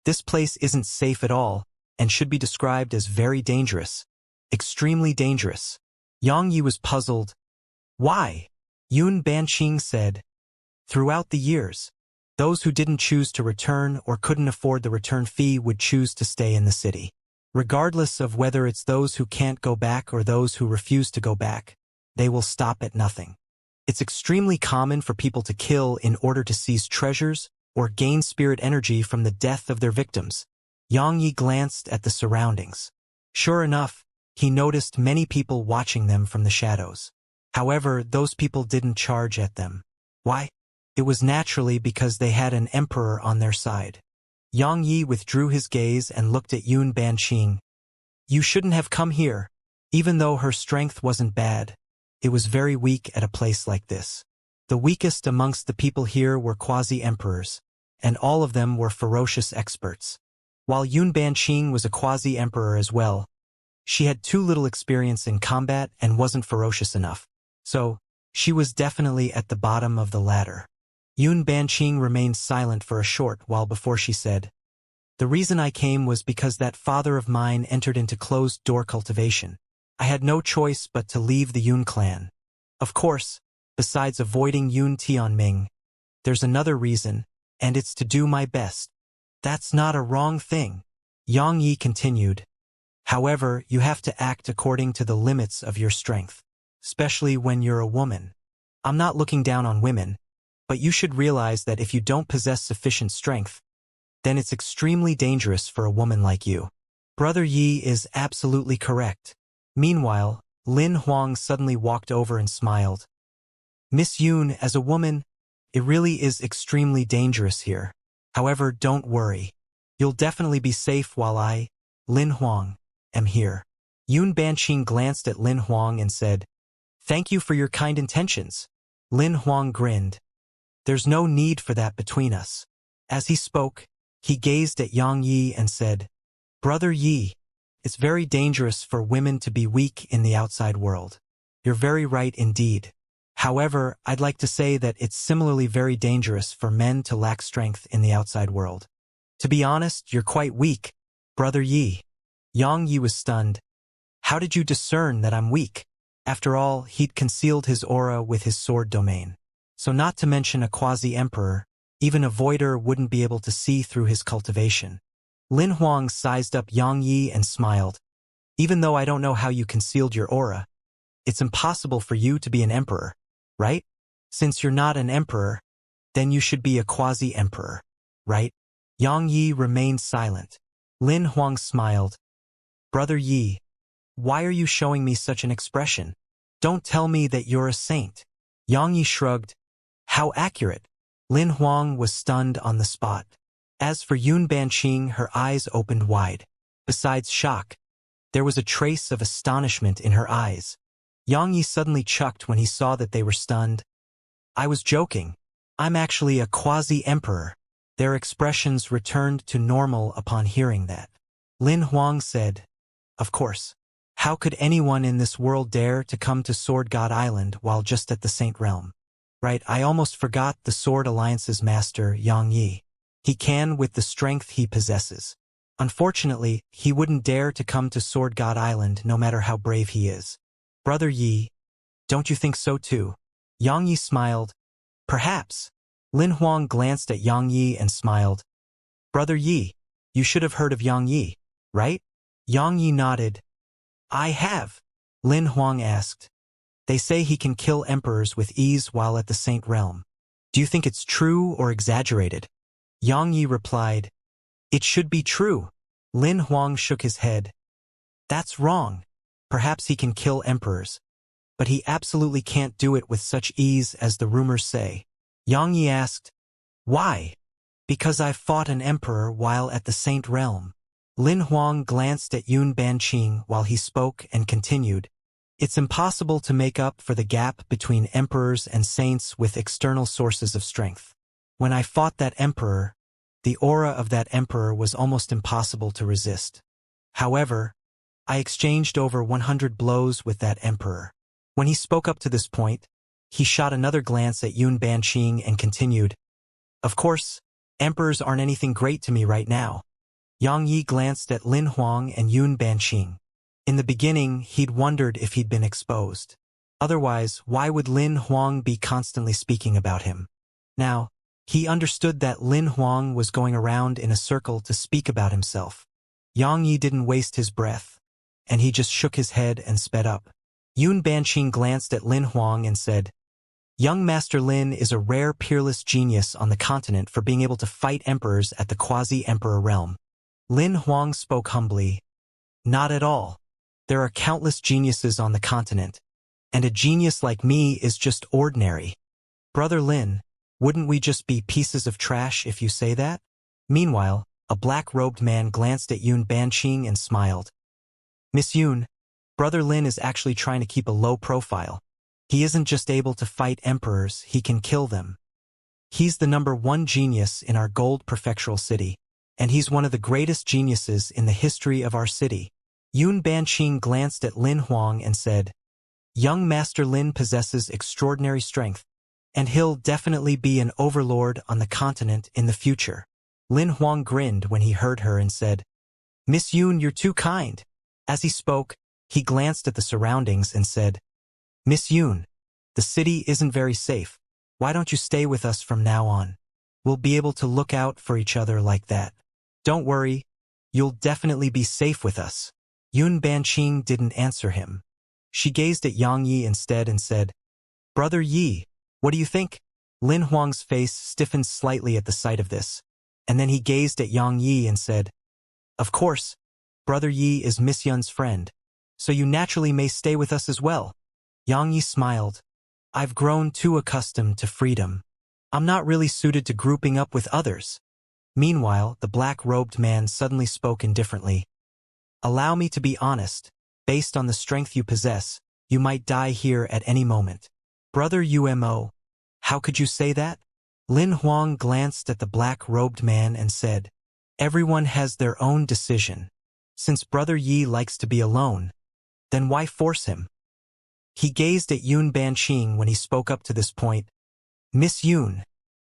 this place isn't safe at all and should be described as very dangerous, extremely dangerous." Yang Yi was puzzled. "Why?" Yun Banqing said, "Throughout the years, those who didn't choose to return or couldn't afford the return fee would choose to stay in the city. Regardless of whether it's those who can't go back or those who refuse to go back, they will stop at nothing. It's extremely common for people to kill in order to seize treasures or gain spirit energy from the death of their victims." Yang Yi glanced at the surroundings. Sure enough, he noticed many people watching them from the shadows. However, those people didn't charge at them. Why? It was naturally because they had an emperor on their side. Yang Yi withdrew his gaze and looked at Yun Banqing. "You shouldn't have come here." Even though her strength wasn't bad, it was very weak at a place like this. The weakest amongst the people here were quasi-emperors, and all of them were ferocious experts. While Yun Banqing was a quasi-emperor as well, she had too little experience in combat and wasn't ferocious enough. So, she was definitely at the bottom of the ladder. Yun Banqing remained silent for a short while before she said, "The reason I came was because that father of mine entered into closed-door cultivation. I had no choice but to leave the Yun clan. Of course, besides avoiding Yun Tianming, there's another reason, and it's to do my best. That's not a wrong thing," Yang Yi continued. "However, you have to act according to the limits of your strength, especially when you're a woman. I'm not looking down on women, but you should realize that if you don't possess sufficient strength, then it's extremely dangerous for a woman like you." Brother Yi is absolutely correct. Meanwhile, Lin Huang suddenly walked over and smiled. "Miss Yun, as a woman, it really is extremely dangerous here. However, don't worry. You'll definitely be safe while I, Lin Huang, am here." Yun Banqing glanced at Lin Huang and said, "Thank you for your kind intentions." Lin Huang grinned. "There's no need for that between us." As he spoke, he gazed at Yang Yi and said, "Brother Yi, it's very dangerous for women to be weak in the outside world. You're very right indeed. However, I'd like to say that it's similarly very dangerous for men to lack strength in the outside world. To be honest, you're quite weak, Brother Yi." Yang Yi was stunned. "How did you discern that I'm weak?" After all, he'd concealed his aura with his sword domain. So not to mention a quasi-emperor, even a voider wouldn't be able to see through his cultivation. Lin Huang sized up Yang Yi and smiled. "Even though I don't know how you concealed your aura, it's impossible for you to be an emperor, right? Since you're not an emperor, then you should be a quasi-emperor, right?" Yang Yi remained silent. Lin Huang smiled. "Brother Yi, why are you showing me such an expression? Don't tell me that you're a saint." Yang Yi shrugged. "How accurate." Lin Huang was stunned on the spot. As for Yun Banqing, her eyes opened wide. Besides shock, there was a trace of astonishment in her eyes. Yang Yi suddenly chucked when he saw that they were stunned. "I was joking. I'm actually a quasi-emperor." Their expressions returned to normal upon hearing that. Lin Huang said, "Of course. How could anyone in this world dare to come to Sword God Island while just at the Saint Realm? Right, I almost forgot the Sword Alliance's master, Yang Yi. He can with the strength he possesses. Unfortunately, he wouldn't dare to come to Sword God Island no matter how brave he is. Brother Yi, don't you think so too?" Yang Yi smiled. Perhaps. Lin Huang glanced at Yang Yi and smiled. Brother Yi, you should have heard of Yang Yi, right? Yang Yi nodded. I have. Lin Huang asked. They say he can kill emperors with ease while at the Saint Realm. Do you think it's true or exaggerated? Yang Yi replied. It should be true. Lin Huang shook his head. That's wrong. Perhaps he can kill emperors. But he absolutely can't do it with such ease as the rumors say. Yang Yi asked. Why? Because I've fought an emperor while at the Saint Realm. Lin Huang glanced at Yun Banqing while he spoke and continued. It's impossible to make up for the gap between emperors and saints with external sources of strength. When I fought that emperor, the aura of that emperor was almost impossible to resist. However, I exchanged over 100 blows with that emperor. When he spoke up to this point, he shot another glance at Yun Banqing and continued. Of course, emperors aren't anything great to me right now. Yang Yi glanced at Lin Huang and Yun Banqing. In the beginning, he'd wondered if he'd been exposed. Otherwise, why would Lin Huang be constantly speaking about him? Now, he understood that Lin Huang was going around in a circle to speak about himself. Yang Yi didn't waste his breath, and he just shook his head and sped up. Yun Banqing glanced at Lin Huang and said, Young Master Lin is a rare peerless genius on the continent for being able to fight emperors at the quasi-emperor realm. Lin Huang spoke humbly. Not at all. There are countless geniuses on the continent, and a genius like me is just ordinary. Brother Lin, wouldn't we just be pieces of trash if you say that? Meanwhile, a black-robed man glanced at Yun Banqing and smiled. Miss Yun, Brother Lin is actually trying to keep a low profile. He isn't just able to fight emperors, he can kill them. He's the #1 genius in our gold prefectural city, and he's one of the greatest geniuses in the history of our city. Yun Banqing glanced at Lin Huang and said, Young Master Lin possesses extraordinary strength, and he'll definitely be an overlord on the continent in the future. Lin Huang grinned when he heard her and said, Miss Yun, you're too kind. As he spoke, he glanced at the surroundings and said, Miss Yun, the city isn't very safe. Why don't you stay with us from now on? We'll be able to look out for each other like that. Don't worry, you'll definitely be safe with us. Yun Banqing didn't answer him. She gazed at Yang Yi instead and said, Brother Yi, what do you think? Lin Huang's face stiffened slightly at the sight of this, and then he gazed at Yang Yi and said, Of course, Brother Yi is Miss Yun's friend, so you naturally may stay with us as well. Yang Yi smiled. I've grown too accustomed to freedom. I'm not really suited to grouping up with others. Meanwhile, the black-robed man suddenly spoke indifferently. Allow me to be honest. Based on the strength you possess, you might die here at any moment. Brother Umo, how could you say that? Lin Huang glanced at the black-robed man and said, Everyone has their own decision. Since Brother Yi likes to be alone, then why force him? He gazed at Yun Banqing when he spoke up to this point. Miss Yun.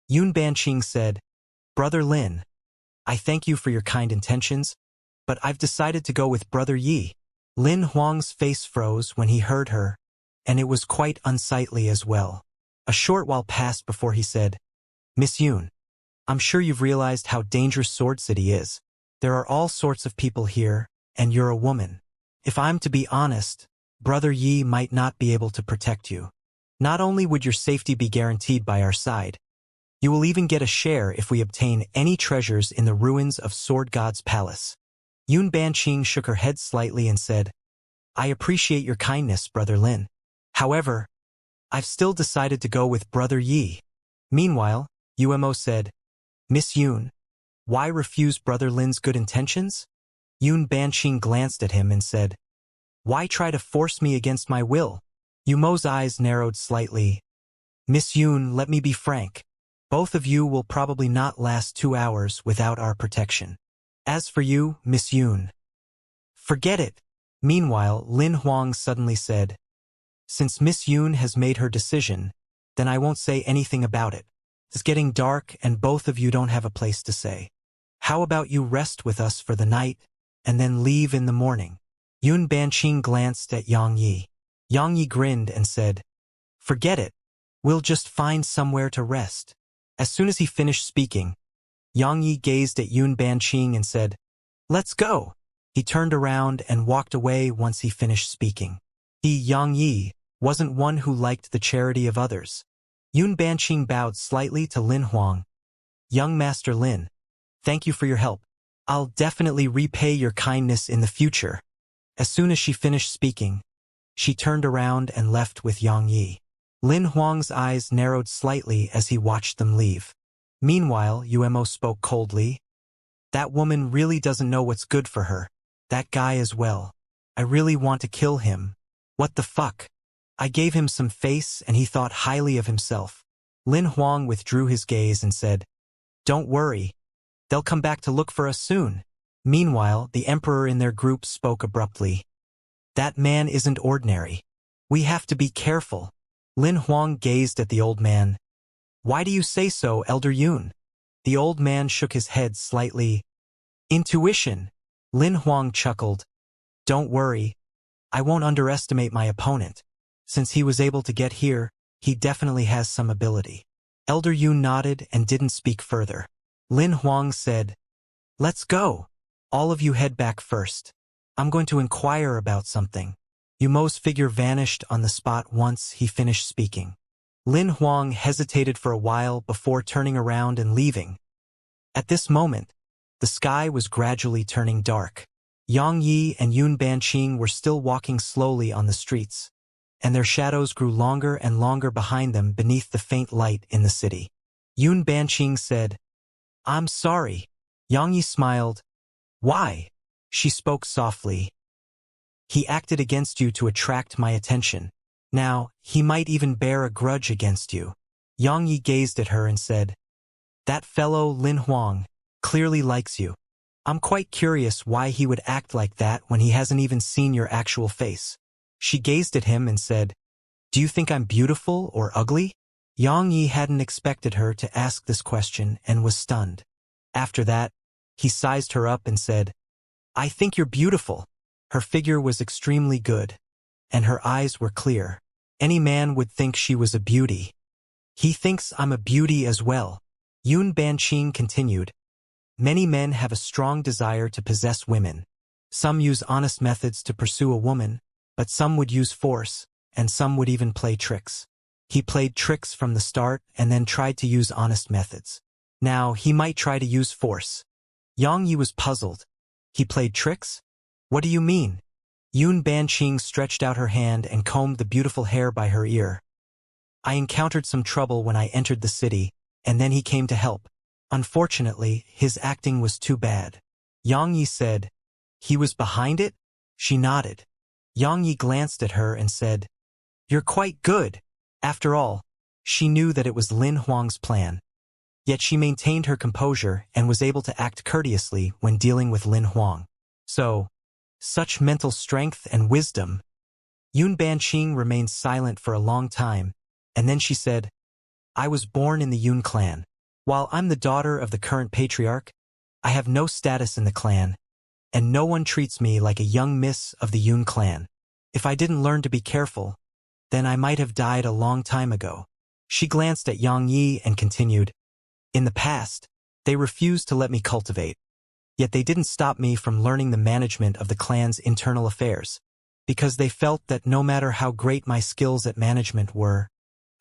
Yun Banqing said, Brother Lin, I thank you for your kind intentions, but I've decided to go with Brother Yi. Lin Huang's face froze when he heard her, and it was quite unsightly as well. A short while passed before he said, Miss Yun, I'm sure you've realized how dangerous Sword City is. There are all sorts of people here, and you're a woman. If I'm to be honest, Brother Yi might not be able to protect you. Not only would your safety be guaranteed by our side, you will even get a share if we obtain any treasures in the ruins of Sword God's palace. Yun Banqing shook her head slightly and said, I appreciate your kindness, Brother Lin. However, I've still decided to go with Brother Yi. Meanwhile, Umo said, Miss Yun, why refuse Brother Lin's good intentions? Yun Banqing glanced at him and said, Why try to force me against my will? Umo's eyes narrowed slightly. Miss Yun, let me be frank. Both of you will probably not last 2 hours without our protection. As for you, Miss Yun, forget it. Meanwhile, Lin Huang suddenly said, Since Miss Yun has made her decision, then I won't say anything about it. It's getting dark and both of you don't have a place to stay. How about you rest with us for the night, and then leave in the morning? Yun Banqing glanced at Yang Yi. Yang Yi grinned and said, Forget it. We'll just find somewhere to rest. As soon as he finished speaking, Yang Yi gazed at Yun Banqing and said, "Let's go." He turned around and walked away once he finished speaking. He, Yang Yi, wasn't one who liked the charity of others. Yun Banqing bowed slightly to Lin Huang. "Young Master Lin, thank you for your help. I'll definitely repay your kindness in the future." As soon as she finished speaking, she turned around and left with Yang Yi. Lin Huang's eyes narrowed slightly as he watched them leave. Meanwhile, Umo spoke coldly. "That woman really doesn't know what's good for her. That guy as well. I really want to kill him. What the fuck? I gave him some face and he thought highly of himself." Lin Huang withdrew his gaze and said, "Don't worry. They'll come back to look for us soon." Meanwhile, the emperor in their group spoke abruptly. "That man isn't ordinary. We have to be careful." Lin Huang gazed at the old man. "Why do you say so, Elder Yun?" The old man shook his head slightly. "Intuition." Lin Huang chuckled. "Don't worry. I won't underestimate my opponent. Since he was able to get here, he definitely has some ability." Elder Yun nodded and didn't speak further. Lin Huang said, "Let's go. All of you head back first. I'm going to inquire about something." Umo's figure vanished on the spot once he finished speaking. Lin Huang hesitated for a while before turning around and leaving. At this moment, the sky was gradually turning dark. Yang Yi and Yun Banqing were still walking slowly on the streets, and their shadows grew longer and longer behind them beneath the faint light in the city. Yun Banqing said, "I'm sorry." Yang Yi smiled. "Why?" She spoke softly. "He acted against you to attract my attention. Now, he might even bear a grudge against you." Yang Yi gazed at her and said, "That fellow Lin Huang clearly likes you. I'm quite curious why he would act like that when he hasn't even seen your actual face." She gazed at him and said, "Do you think I'm beautiful or ugly?" Yang Yi hadn't expected her to ask this question and was stunned. After that, he sized her up and said, "I think you're beautiful." Her figure was extremely good, and her eyes were clear. Any man would think she was a beauty. "He thinks I'm a beauty as well." Yun Banqing continued, "Many men have a strong desire to possess women. Some use honest methods to pursue a woman, but some would use force, and some would even play tricks. He played tricks from the start and then tried to use honest methods. Now, he might try to use force." Yang Yi was puzzled. "He played tricks? What do you mean?" Yun Banqing stretched out her hand and combed the beautiful hair by her ear. "I encountered some trouble when I entered the city, and then he came to help. Unfortunately, his acting was too bad." Yang Yi said, "He was behind it?" She nodded. Yang Yi glanced at her and said, "You're quite good." After all, she knew that it was Lin Huang's plan. Yet she maintained her composure and was able to act courteously when dealing with Lin Huang. Such mental strength and wisdom. Yun Banqing remained silent for a long time, and then she said, "I was born in the Yun clan. While I'm the daughter of the current patriarch, I have no status in the clan, and no one treats me like a young miss of the Yun clan. If I didn't learn to be careful, then I might have died a long time ago." She glanced at Yang Yi and continued, "In the past, they refused to let me cultivate. Yet they didn't stop me from learning the management of the clan's internal affairs, because they felt that no matter how great my skills at management were,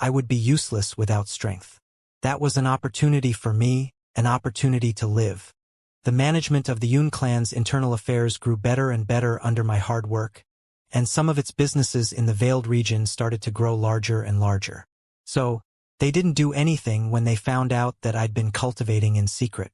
I would be useless without strength. That was an opportunity for me, an opportunity to live. The management of the Yun clan's internal affairs grew better and better under my hard work, and some of its businesses in the Veiled region started to grow larger and larger. So, they didn't do anything when they found out that I'd been cultivating in secret.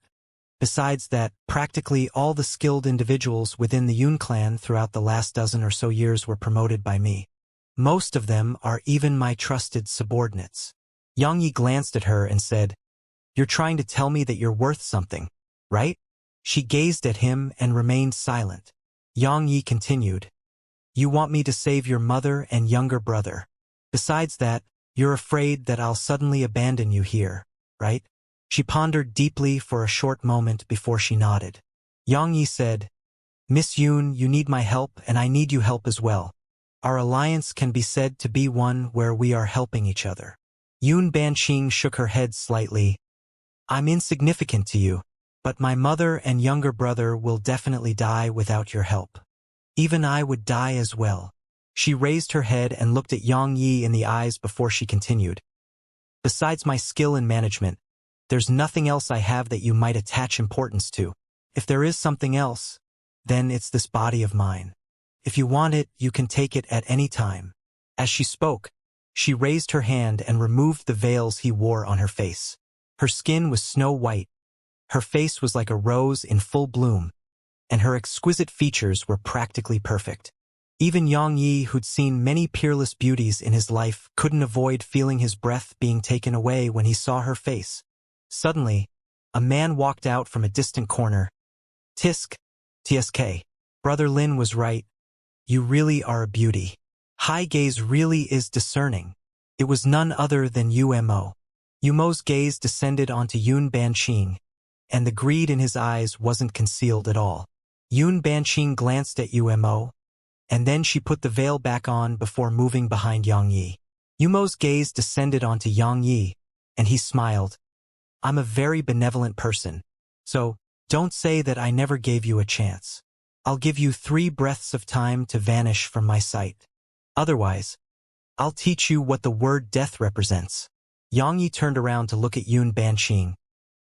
Besides that, practically all the skilled individuals within the Yun clan throughout the last dozen or so years were promoted by me. Most of them are even my trusted subordinates." Yang Yi glanced at her and said, "You're trying to tell me that you're worth something, right?" She gazed at him and remained silent. Yang Yi continued, "You want me to save your mother and younger brother. Besides that, you're afraid that I'll suddenly abandon you here, right?" She pondered deeply for a short moment before she nodded. Yang Yi said, "Miss Yun, you need my help and I need you help as well. Our alliance can be said to be one where we are helping each other." Yun Banqing shook her head slightly. I'm insignificant to you, but my mother and younger brother will definitely die without your help. Even I would die as well. She raised her head and looked at Yang Yi in the eyes before she continued. Besides my skill in management, there's nothing else I have that you might attach importance to. If there is something else, then it's this body of mine. If you want it, you can take it at any time. As she spoke, she raised her hand and removed the veils he wore on her face. Her skin was snow white. Her face was like a rose in full bloom, and her exquisite features were practically perfect. Even Yang Yi, who'd seen many peerless beauties in his life, couldn't avoid feeling his breath being taken away when he saw her face. Suddenly, a man walked out from a distant corner. Tsk. Brother Lin was right. You really are a beauty. High gaze really is discerning. It was none other than Umo. Umo's gaze descended onto Yun Banqing, and the greed in his eyes wasn't concealed at all. Yun Banqing glanced at Umo, and then she put the veil back on before moving behind Yang Yi. Umo's gaze descended onto Yang Yi, and he smiled. I'm a very benevolent person, so don't say that I never gave you a chance. I'll give you 3 breaths of time to vanish from my sight. Otherwise, I'll teach you what the word death represents. Yang Yi turned around to look at Yun Banqing.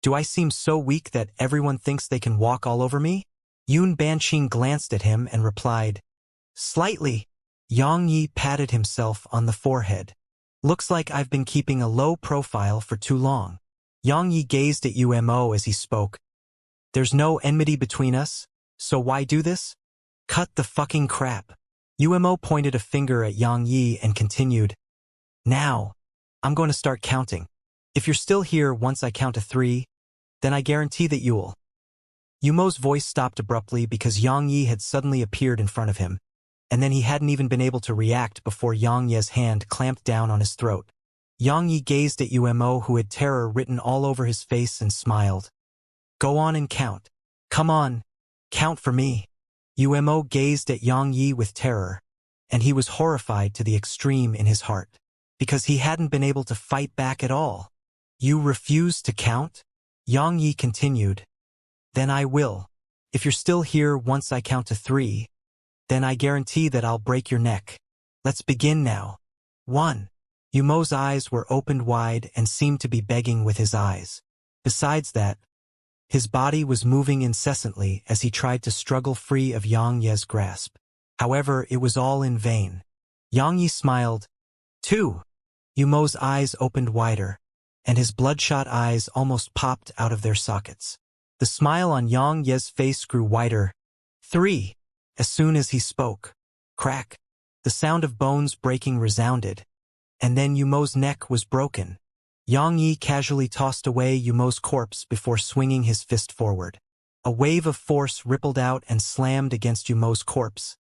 Do I seem so weak that everyone thinks they can walk all over me? Yun Banqing glanced at him and replied, Slightly. Yang Yi patted himself on the forehead. Looks like I've been keeping a low profile for too long. Yang Yi gazed at Umo as he spoke. There's no enmity between us, so why do this? Cut the fucking crap. Umo pointed a finger at Yang Yi and continued. Now, I'm going to start counting. If you're still here once I count to 3, then I guarantee that you'll. Umo's voice stopped abruptly because Yang Yi had suddenly appeared in front of him, and then he hadn't even been able to react before Yang Yi's hand clamped down on his throat. Yang Yi gazed at Umo, who had terror written all over his face, and smiled. Go on and count. Come on, count for me. Umo gazed at Yang Yi with terror, and he was horrified to the extreme in his heart, because he hadn't been able to fight back at all. You refuse to count? Yang Yi continued. Then I will. If you're still here once I count to 3, then I guarantee that I'll break your neck. Let's begin now. 1. Umo's eyes were opened wide and seemed to be begging with his eyes. Besides that, his body was moving incessantly as he tried to struggle free of Yang Yi's grasp. However, it was all in vain. Yang Yi smiled. 2. Umo's eyes opened wider, and his bloodshot eyes almost popped out of their sockets. The smile on Yang Yi's face grew wider. 3. As soon as he spoke, crack, the sound of bones breaking resounded, and then Umo's neck was broken. Yang Yi casually tossed away Umo's corpse before swinging his fist forward. A wave of force rippled out and slammed against Umo's corpse,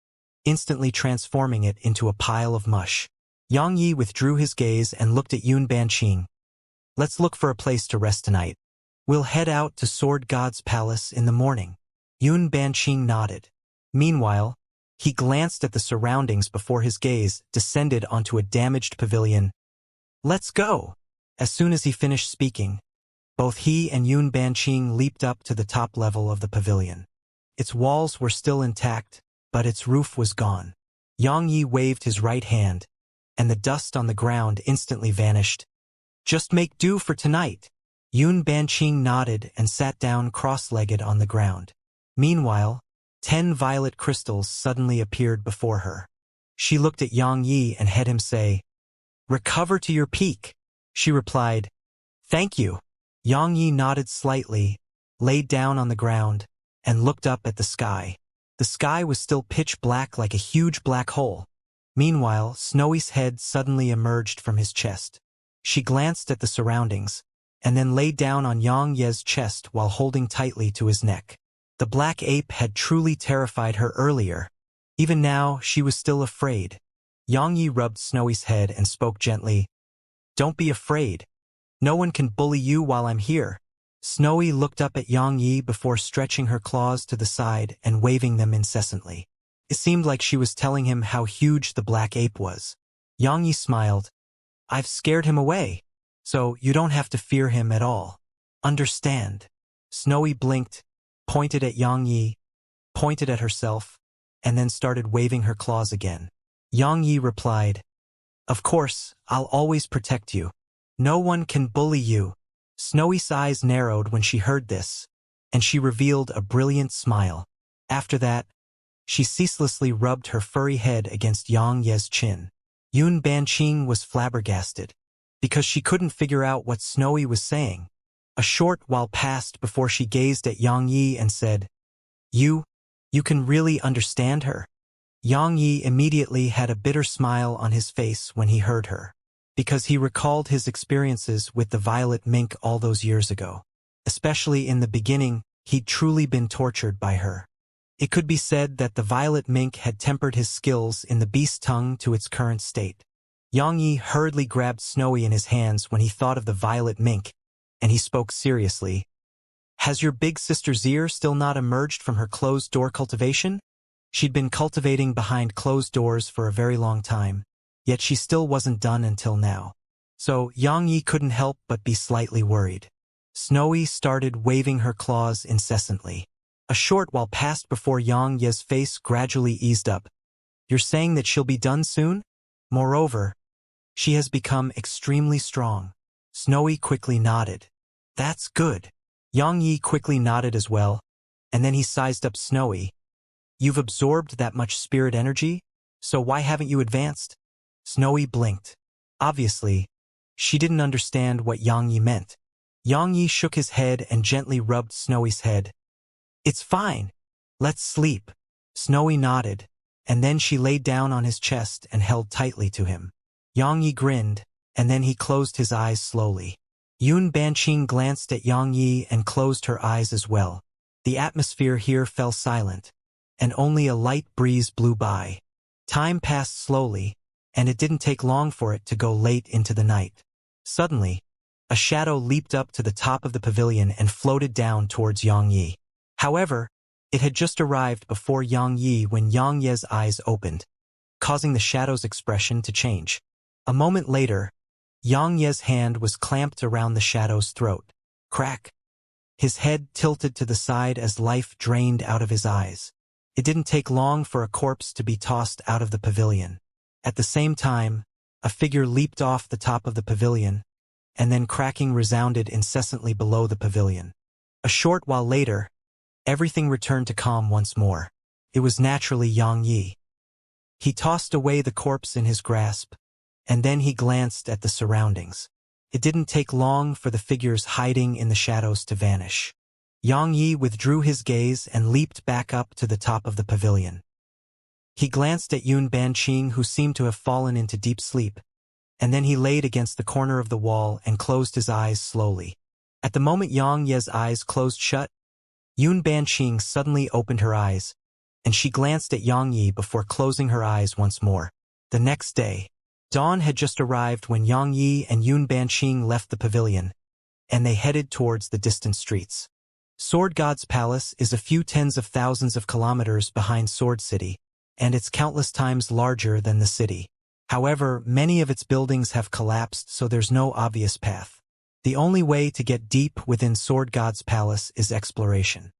instantly transforming it into a pile of mush. Yang Yi withdrew his gaze and looked at Yun Banqing. Let's look for a place to rest tonight. We'll head out to Sword God's palace in the morning. Yun Banqing nodded. Meanwhile, he glanced at the surroundings before his gaze descended onto a damaged pavilion. Let's go! As soon as he finished speaking, both he and Yun Banqing leaped up to the top level of the pavilion. Its walls were still intact, but its roof was gone. Yang Yi waved his right hand, and the dust on the ground instantly vanished. Just make do for tonight. Yun Banqing nodded and sat down cross-legged on the ground. Meanwhile, 10 violet crystals suddenly appeared before her. She looked at Yang Yi and had him say, Recover to your peak. She replied, Thank you. Yang Yi nodded slightly, laid down on the ground, and looked up at the sky. The sky was still pitch black like a huge black hole. Meanwhile, Snowy's head suddenly emerged from his chest. She glanced at the surroundings, and then laid down on Yang Yi's chest while holding tightly to his neck. The black ape had truly terrified her earlier. Even now, she was still afraid. Yang Yi rubbed Snowy's head and spoke gently. Don't be afraid. No one can bully you while I'm here. Snowy looked up at Yang Yi before stretching her claws to the side and waving them incessantly. It seemed like she was telling him how huge the black ape was. Yang Yi smiled. I've scared him away. So you don't have to fear him at all. Understand? Snowy blinked, pointed at Yang Yi, pointed at herself, and then started waving her claws again. Yang Yi replied, "Of course, I'll always protect you. No one can bully you." Snowy's eyes narrowed when she heard this, and she revealed a brilliant smile. After that, she ceaselessly rubbed her furry head against Yang Ye's chin. Yun Banqing was flabbergasted, because she couldn't figure out what Snowy was saying. A short while passed before she gazed at Yang Yi and said, You can really understand her?" Yang Yi immediately had a bitter smile on his face when he heard her, because he recalled his experiences with the violet mink all those years ago. Especially in the beginning, he'd truly been tortured by her. It could be said that the violet mink had tempered his skills in the beast tongue to its current state. Yang Yi hurriedly grabbed Snowy in his hands when he thought of the violet mink, and he spoke seriously. "Has your big sister Zir still not emerged from her closed-door cultivation?" She'd been cultivating behind closed doors for a very long time, yet she still wasn't done until now. So Yang Yi couldn't help but be slightly worried. Snowy started waving her claws incessantly. A short while passed before Yang Ye's face gradually eased up. "You're saying that she'll be done soon? Moreover, she has become extremely strong." Snowy quickly nodded. "That's good." Yang Yi quickly nodded as well, and then he sized up Snowy. "You've absorbed that much spirit energy, so why haven't you advanced?" Snowy blinked. Obviously, she didn't understand what Yang Yi meant. Yang Yi shook his head and gently rubbed Snowy's head. "It's fine. Let's sleep." Snowy nodded, and then she laid down on his chest and held tightly to him. Yang Yi grinned, and then he closed his eyes slowly. Yun Banqing glanced at Yang Yi and closed her eyes as well. The atmosphere here fell silent, and only a light breeze blew by. Time passed slowly, and it didn't take long for it to go late into the night. Suddenly, a shadow leaped up to the top of the pavilion and floated down towards Yang Yi. However, it had just arrived before Yang Yi when Yang Ye's eyes opened, causing the shadow's expression to change. A moment later, Yang Ye's hand was clamped around the shadow's throat. Crack! His head tilted to the side as life drained out of his eyes. It didn't take long for a corpse to be tossed out of the pavilion. At the same time, a figure leaped off the top of the pavilion, and then cracking resounded incessantly below the pavilion. A short while later, everything returned to calm once more. It was naturally Yang Yi. He tossed away the corpse in his grasp, and then he glanced at the surroundings. It didn't take long for the figures hiding in the shadows to vanish. Yang Yi withdrew his gaze and leaped back up to the top of the pavilion. He glanced at Yun Banqing, who seemed to have fallen into deep sleep, and then he laid against the corner of the wall and closed his eyes slowly. At the moment Yang Ye's eyes closed shut, Yun Banqing suddenly opened her eyes, and she glanced at Yang Yi before closing her eyes once more. The next day, dawn had just arrived when Yang Yi and Yun Banqing left the pavilion, and they headed towards the distant streets. Sword God's Palace is a few tens of thousands of kilometers behind Sword City, and it's countless times larger than the city. However, many of its buildings have collapsed, so there's no obvious path. The only way to get deep within Sword God's Palace is exploration.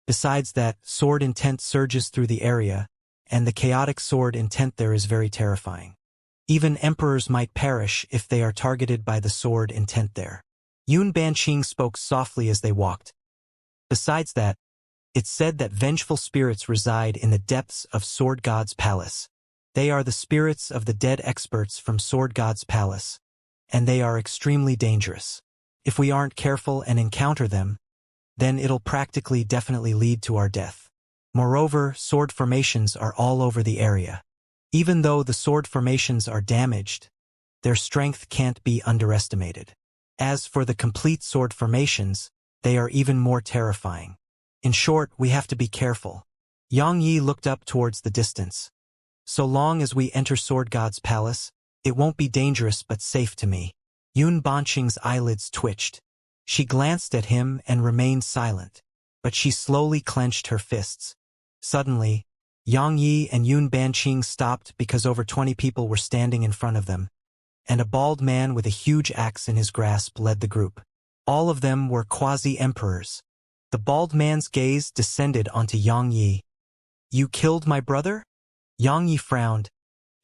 Besides that, sword intent surges through the area, and the chaotic sword intent there is very terrifying. Even emperors might perish if they are targeted by the sword intent there. Yun Banqing spoke softly as they walked. Besides that, it's said that vengeful spirits reside in the depths of Sword God's Palace. They are the spirits of the dead experts from Sword God's Palace, and they are extremely dangerous. If we aren't careful and encounter them, then it'll practically definitely lead to our death. Moreover, sword formations are all over the area. Even though the sword formations are damaged, their strength can't be underestimated. As for the complete sword formations, they are even more terrifying. In short, we have to be careful. Yang Yi looked up towards the distance. So long as we enter Sword God's Palace, it won't be dangerous but safe to me. Yun Banqing's eyelids twitched. She glanced at him and remained silent, but she slowly clenched her fists. Suddenly, Yang Yi and Yun Banqing stopped because over 20 people were standing in front of them, and a bald man with a huge axe in his grasp led the group. All of them were quasi-emperors. The bald man's gaze descended onto Yang Yi. "You killed my brother?" Yang Yi frowned.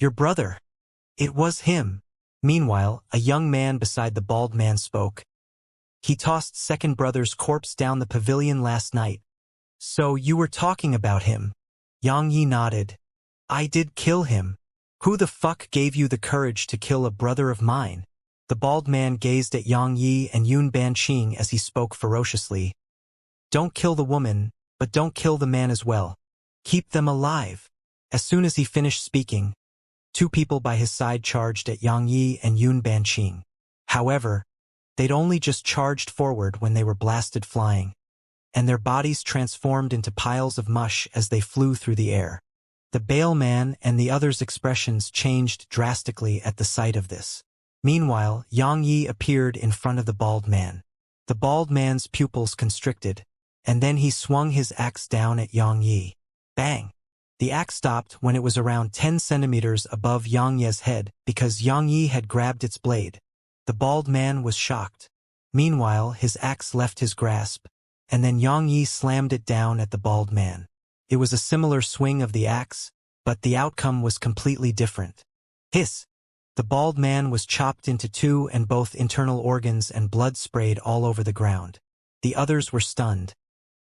"Your brother?" "It was him." Meanwhile, a young man beside the bald man spoke. "He tossed second brother's corpse down the pavilion last night." "So you were talking about him?" Yang Yi nodded. "I did kill him." "Who the fuck gave you the courage to kill a brother of mine?" The bald man gazed at Yang Yi and Yun Banqing as he spoke ferociously. "Don't kill the woman, but don't kill the man as well. Keep them alive." As soon as he finished speaking, two people by his side charged at Yang Yi and Yun Banqing. However, they'd only just charged forward when they were blasted flying, and their bodies transformed into piles of mush as they flew through the air. The Bale Man and the others' expressions changed drastically at the sight of this. Meanwhile, Yang Yi appeared in front of the bald man. The bald man's pupils constricted, and then he swung his axe down at Yang Yi. Bang! The axe stopped when it was around 10 centimeters above Yang Yi's head because Yang Yi had grabbed its blade. The bald man was shocked. Meanwhile, his axe left his grasp, and then Yang Yi slammed it down at the bald man. It was a similar swing of the axe, but the outcome was completely different. Hiss! The bald man was chopped into two and both internal organs and blood sprayed all over the ground. The others were stunned,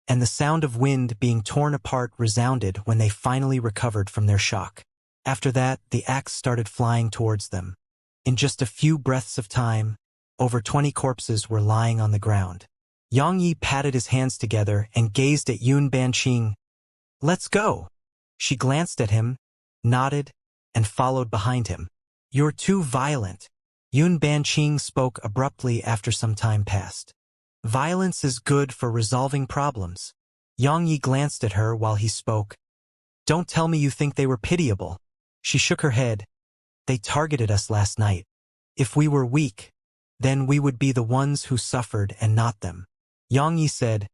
and the sound of wind being torn apart resounded when they finally recovered from their shock. After that, the axe started flying towards them. In just a few breaths of time, over 20 corpses were lying on the ground. Yang Yi patted his hands together and gazed at Yun Banqing. "Let's go." She glanced at him, nodded, and followed behind him. "You're too violent." Yun Banqing spoke abruptly after some time passed. "Violence is good for resolving problems." Yang Yi glanced at her while he spoke. "Don't tell me you think they were pitiable." She shook her head. "They targeted us last night. If we were weak, then we would be the ones who suffered and not them." Yang Yi said,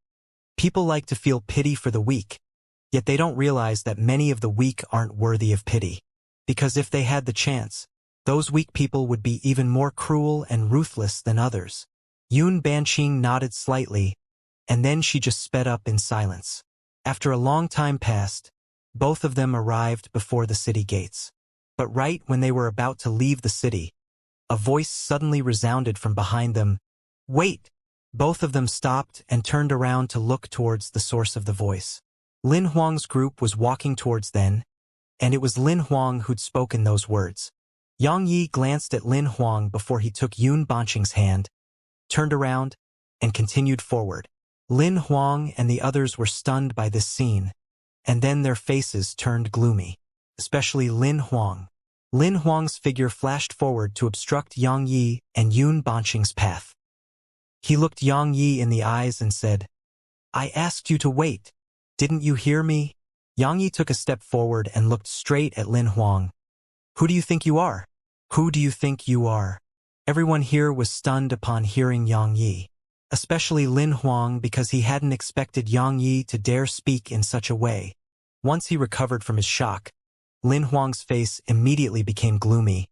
"People like to feel pity for the weak, yet they don't realize that many of the weak aren't worthy of pity. Because if they had the chance, those weak people would be even more cruel and ruthless than others." Yun Banqing nodded slightly, and then she just sped up in silence. After a long time passed, both of them arrived before the city gates. But right when they were about to leave the city, a voice suddenly resounded from behind them. "Wait!" Both of them stopped and turned around to look towards the source of the voice. Lin Huang's group was walking towards them, and it was Lin Huang who'd spoken those words. Yang Yi glanced at Lin Huang before he took Yun Banqing's hand, turned around, and continued forward. Lin Huang and the others were stunned by this scene, and then their faces turned gloomy. Especially Lin Huang. Lin Huang's figure flashed forward to obstruct Yang Yi and Yun Banqing's path. He looked Yang Yi in the eyes and said, "I asked you to wait. Didn't you hear me?" Yang Yi took a step forward and looked straight at Lin Huang. "Who do you think you are? Who do you think you are?" Everyone here was stunned upon hearing Yang Yi, especially Lin Huang because he hadn't expected Yang Yi to dare speak in such a way. Once he recovered from his shock, Lin Huang's face immediately became gloomy.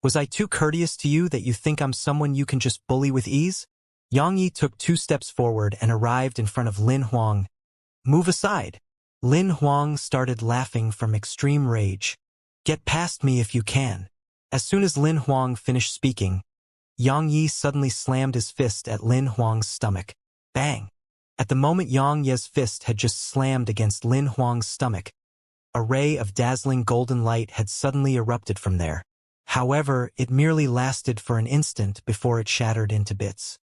"Was I too courteous to you that you think I'm someone you can just bully with ease?" Yang Yi took 2 steps forward and arrived in front of Lin Huang. "Move aside." Lin Huang started laughing from extreme rage. "Get past me if you can." As soon as Lin Huang finished speaking, Yang Yi suddenly slammed his fist at Lin Huang's stomach. Bang! At the moment Yang Yi's fist had just slammed against Lin Huang's stomach, a ray of dazzling golden light had suddenly erupted from there. However, it merely lasted for an instant before it shattered into bits.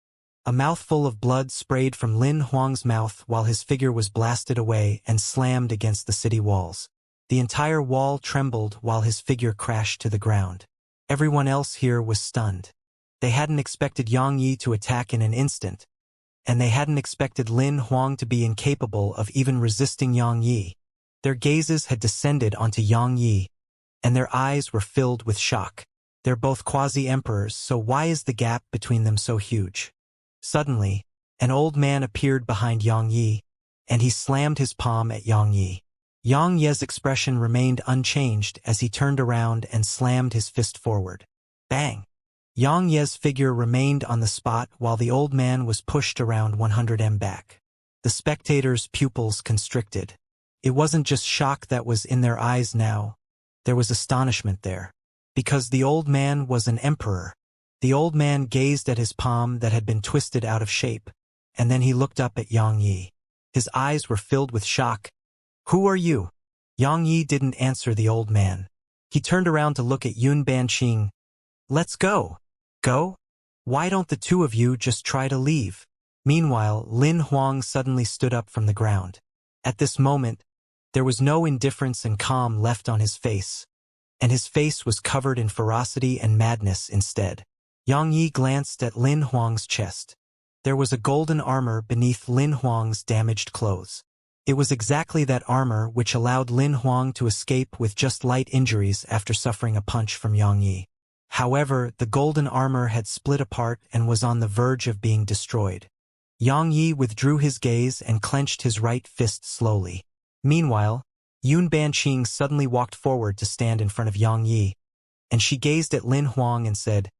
A mouthful of blood sprayed from Lin Huang's mouth while his figure was blasted away and slammed against the city walls. The entire wall trembled while his figure crashed to the ground. Everyone else here was stunned. They hadn't expected Yang Yi to attack in an instant, and they hadn't expected Lin Huang to be incapable of even resisting Yang Yi. Their gazes had descended onto Yang Yi, and their eyes were filled with shock. They're both quasi-emperors, so why is the gap between them so huge? Suddenly, an old man appeared behind Yang Yi, and he slammed his palm at Yang Yi. Yang Yi's expression remained unchanged as he turned around and slammed his fist forward. Bang! Yang Ye's figure remained on the spot while the old man was pushed around 100 m back. The spectators' pupils constricted. It wasn't just shock that was in their eyes now. There was astonishment there. Because the old man was an emperor. The old man gazed at his palm that had been twisted out of shape, and then he looked up at Yang Yi. His eyes were filled with shock. "Who are you?" Yang Yi didn't answer the old man. He turned around to look at Yun Banqing. "Let's go." "Go? Why don't the two of you just try to leave?" Meanwhile, Lin Huang suddenly stood up from the ground. At this moment, there was no indifference and calm left on his face, and his face was covered in ferocity and madness instead. Yang Yi glanced at Lin Huang's chest. There was a golden armor beneath Lin Huang's damaged clothes. It was exactly that armor which allowed Lin Huang to escape with just light injuries after suffering a punch from Yang Yi. However, the golden armor had split apart and was on the verge of being destroyed. Yang Yi withdrew his gaze and clenched his right fist slowly. Meanwhile, Yun Banqing suddenly walked forward to stand in front of Yang Yi, and she gazed at Lin Huang and said,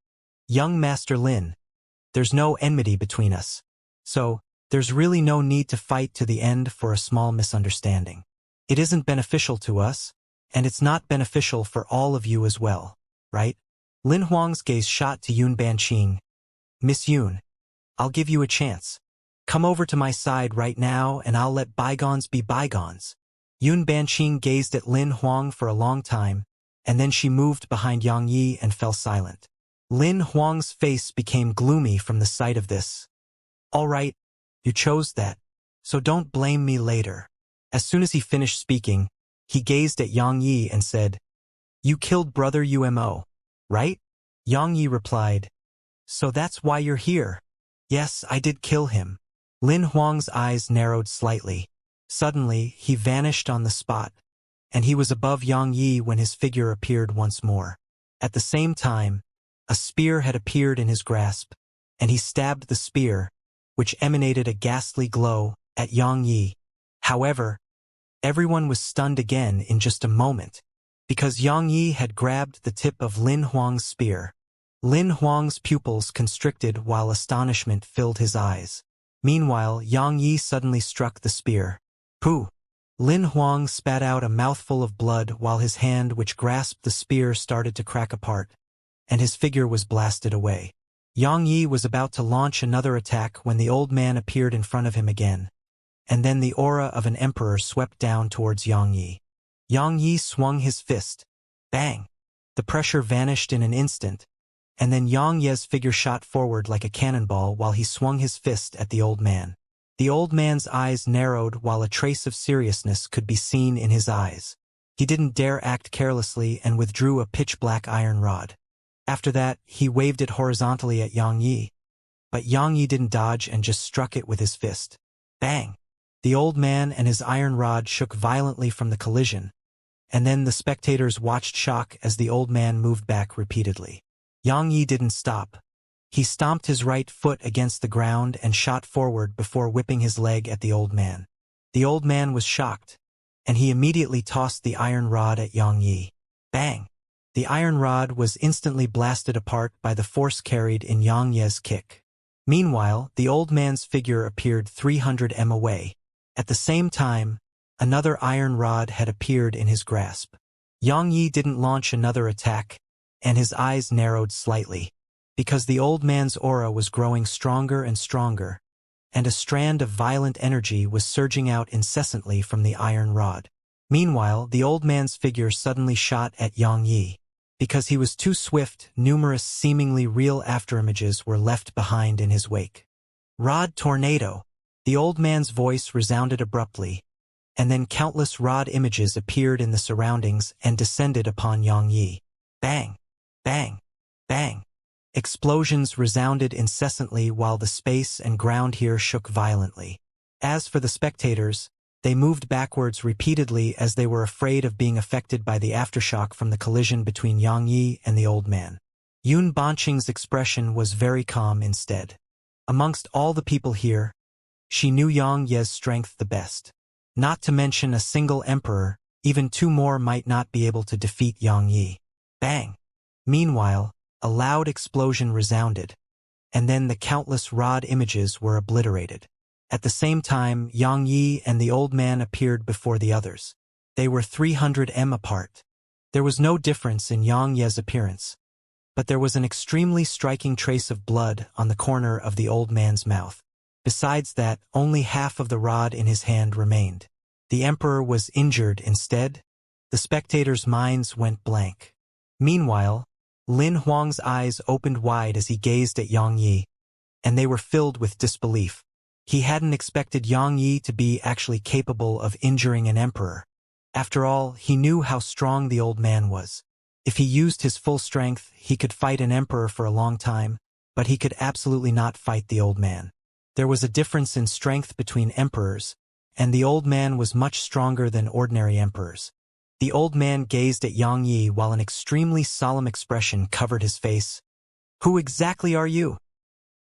"Young Master Lin, there's no enmity between us, so there's really no need to fight to the end for a small misunderstanding. It isn't beneficial to us, and it's not beneficial for all of you as well, right?" Lin Huang's gaze shot to Yun Banqing. "Miss Yun, I'll give you a chance. Come over to my side right now and I'll let bygones be bygones." Yun Banqing gazed at Lin Huang for a long time, and then she moved behind Yang Yi and fell silent. Lin Huang's face became gloomy from the sight of this. "All right, you chose that, so don't blame me later." As soon as he finished speaking, he gazed at Yang Yi and said, "You killed brother Umo, right?" Yang Yi replied, "So that's why you're here?" "Yes, I did kill him." Lin Huang's eyes narrowed slightly. Suddenly, he vanished on the spot, and he was above Yang Yi when his figure appeared once more. At the same time, a spear had appeared in his grasp, and he stabbed the spear, which emanated a ghastly glow, at Yang Yi. However, everyone was stunned again in just a moment, because Yang Yi had grabbed the tip of Lin Huang's spear. Lin Huang's pupils constricted while astonishment filled his eyes. Meanwhile, Yang Yi suddenly struck the spear. Pooh! Lin Huang spat out a mouthful of blood while his hand which grasped the spear started to crack apart, and his figure was blasted away. Yang Yi was about to launch another attack when the old man appeared in front of him again, and then the aura of an emperor swept down towards Yang Yi. Yang Yi swung his fist. Bang! The pressure vanished in an instant, and then Yang Ye's figure shot forward like a cannonball while he swung his fist at the old man. The old man's eyes narrowed while a trace of seriousness could be seen in his eyes. He didn't dare act carelessly and withdrew a pitch-black iron rod. After that, he waved it horizontally at Yang Yi. But Yang Yi didn't dodge and just struck it with his fist. Bang! The old man and his iron rod shook violently from the collision, and then the spectators watched shock as the old man moved back repeatedly. Yang Yi didn't stop. He stomped his right foot against the ground and shot forward before whipping his leg at the old man. The old man was shocked, and he immediately tossed the iron rod at Yang Yi. Bang! The iron rod was instantly blasted apart by the force carried in Yang Ye's kick. Meanwhile, the old man's figure appeared 300 m away. At the same time, another iron rod had appeared in his grasp. Yang Yi didn't launch another attack, and his eyes narrowed slightly, because the old man's aura was growing stronger and stronger, and a strand of violent energy was surging out incessantly from the iron rod. Meanwhile, the old man's figure suddenly shot at Yang Yi. Because he was too swift, numerous seemingly real afterimages were left behind in his wake. Rod tornado! The old man's voice resounded abruptly, and then countless rod images appeared in the surroundings and descended upon Yang Yi. Bang! Bang! Bang! Explosions resounded incessantly while the space and ground here shook violently. As for the spectators, they moved backwards repeatedly as they were afraid of being affected by the aftershock from the collision between Yang Yi and the old man. Yun Banqing's expression was very calm instead. Amongst all the people here, she knew Yang Ye's strength the best. Not to mention a single emperor, even two more might not be able to defeat Yang Yi. Bang! Meanwhile, a loud explosion resounded, and then the countless rod images were obliterated. At the same time, Yang Yi and the old man appeared before the others. They were 300 m apart. There was no difference in Yang Ye's appearance, but there was an extremely striking trace of blood on the corner of the old man's mouth. Besides that, only half of the rod in his hand remained. The emperor was injured instead. The spectators' minds went blank. Meanwhile, Lin Huang's eyes opened wide as he gazed at Yang Yi, and they were filled with disbelief. He hadn't expected Yang Yi to be actually capable of injuring an emperor. After all, he knew how strong the old man was. If he used his full strength, he could fight an emperor for a long time, but he could absolutely not fight the old man. There was a difference in strength between emperors, and the old man was much stronger than ordinary emperors. The old man gazed at Yang Yi while an extremely solemn expression covered his face. "Who exactly are you?"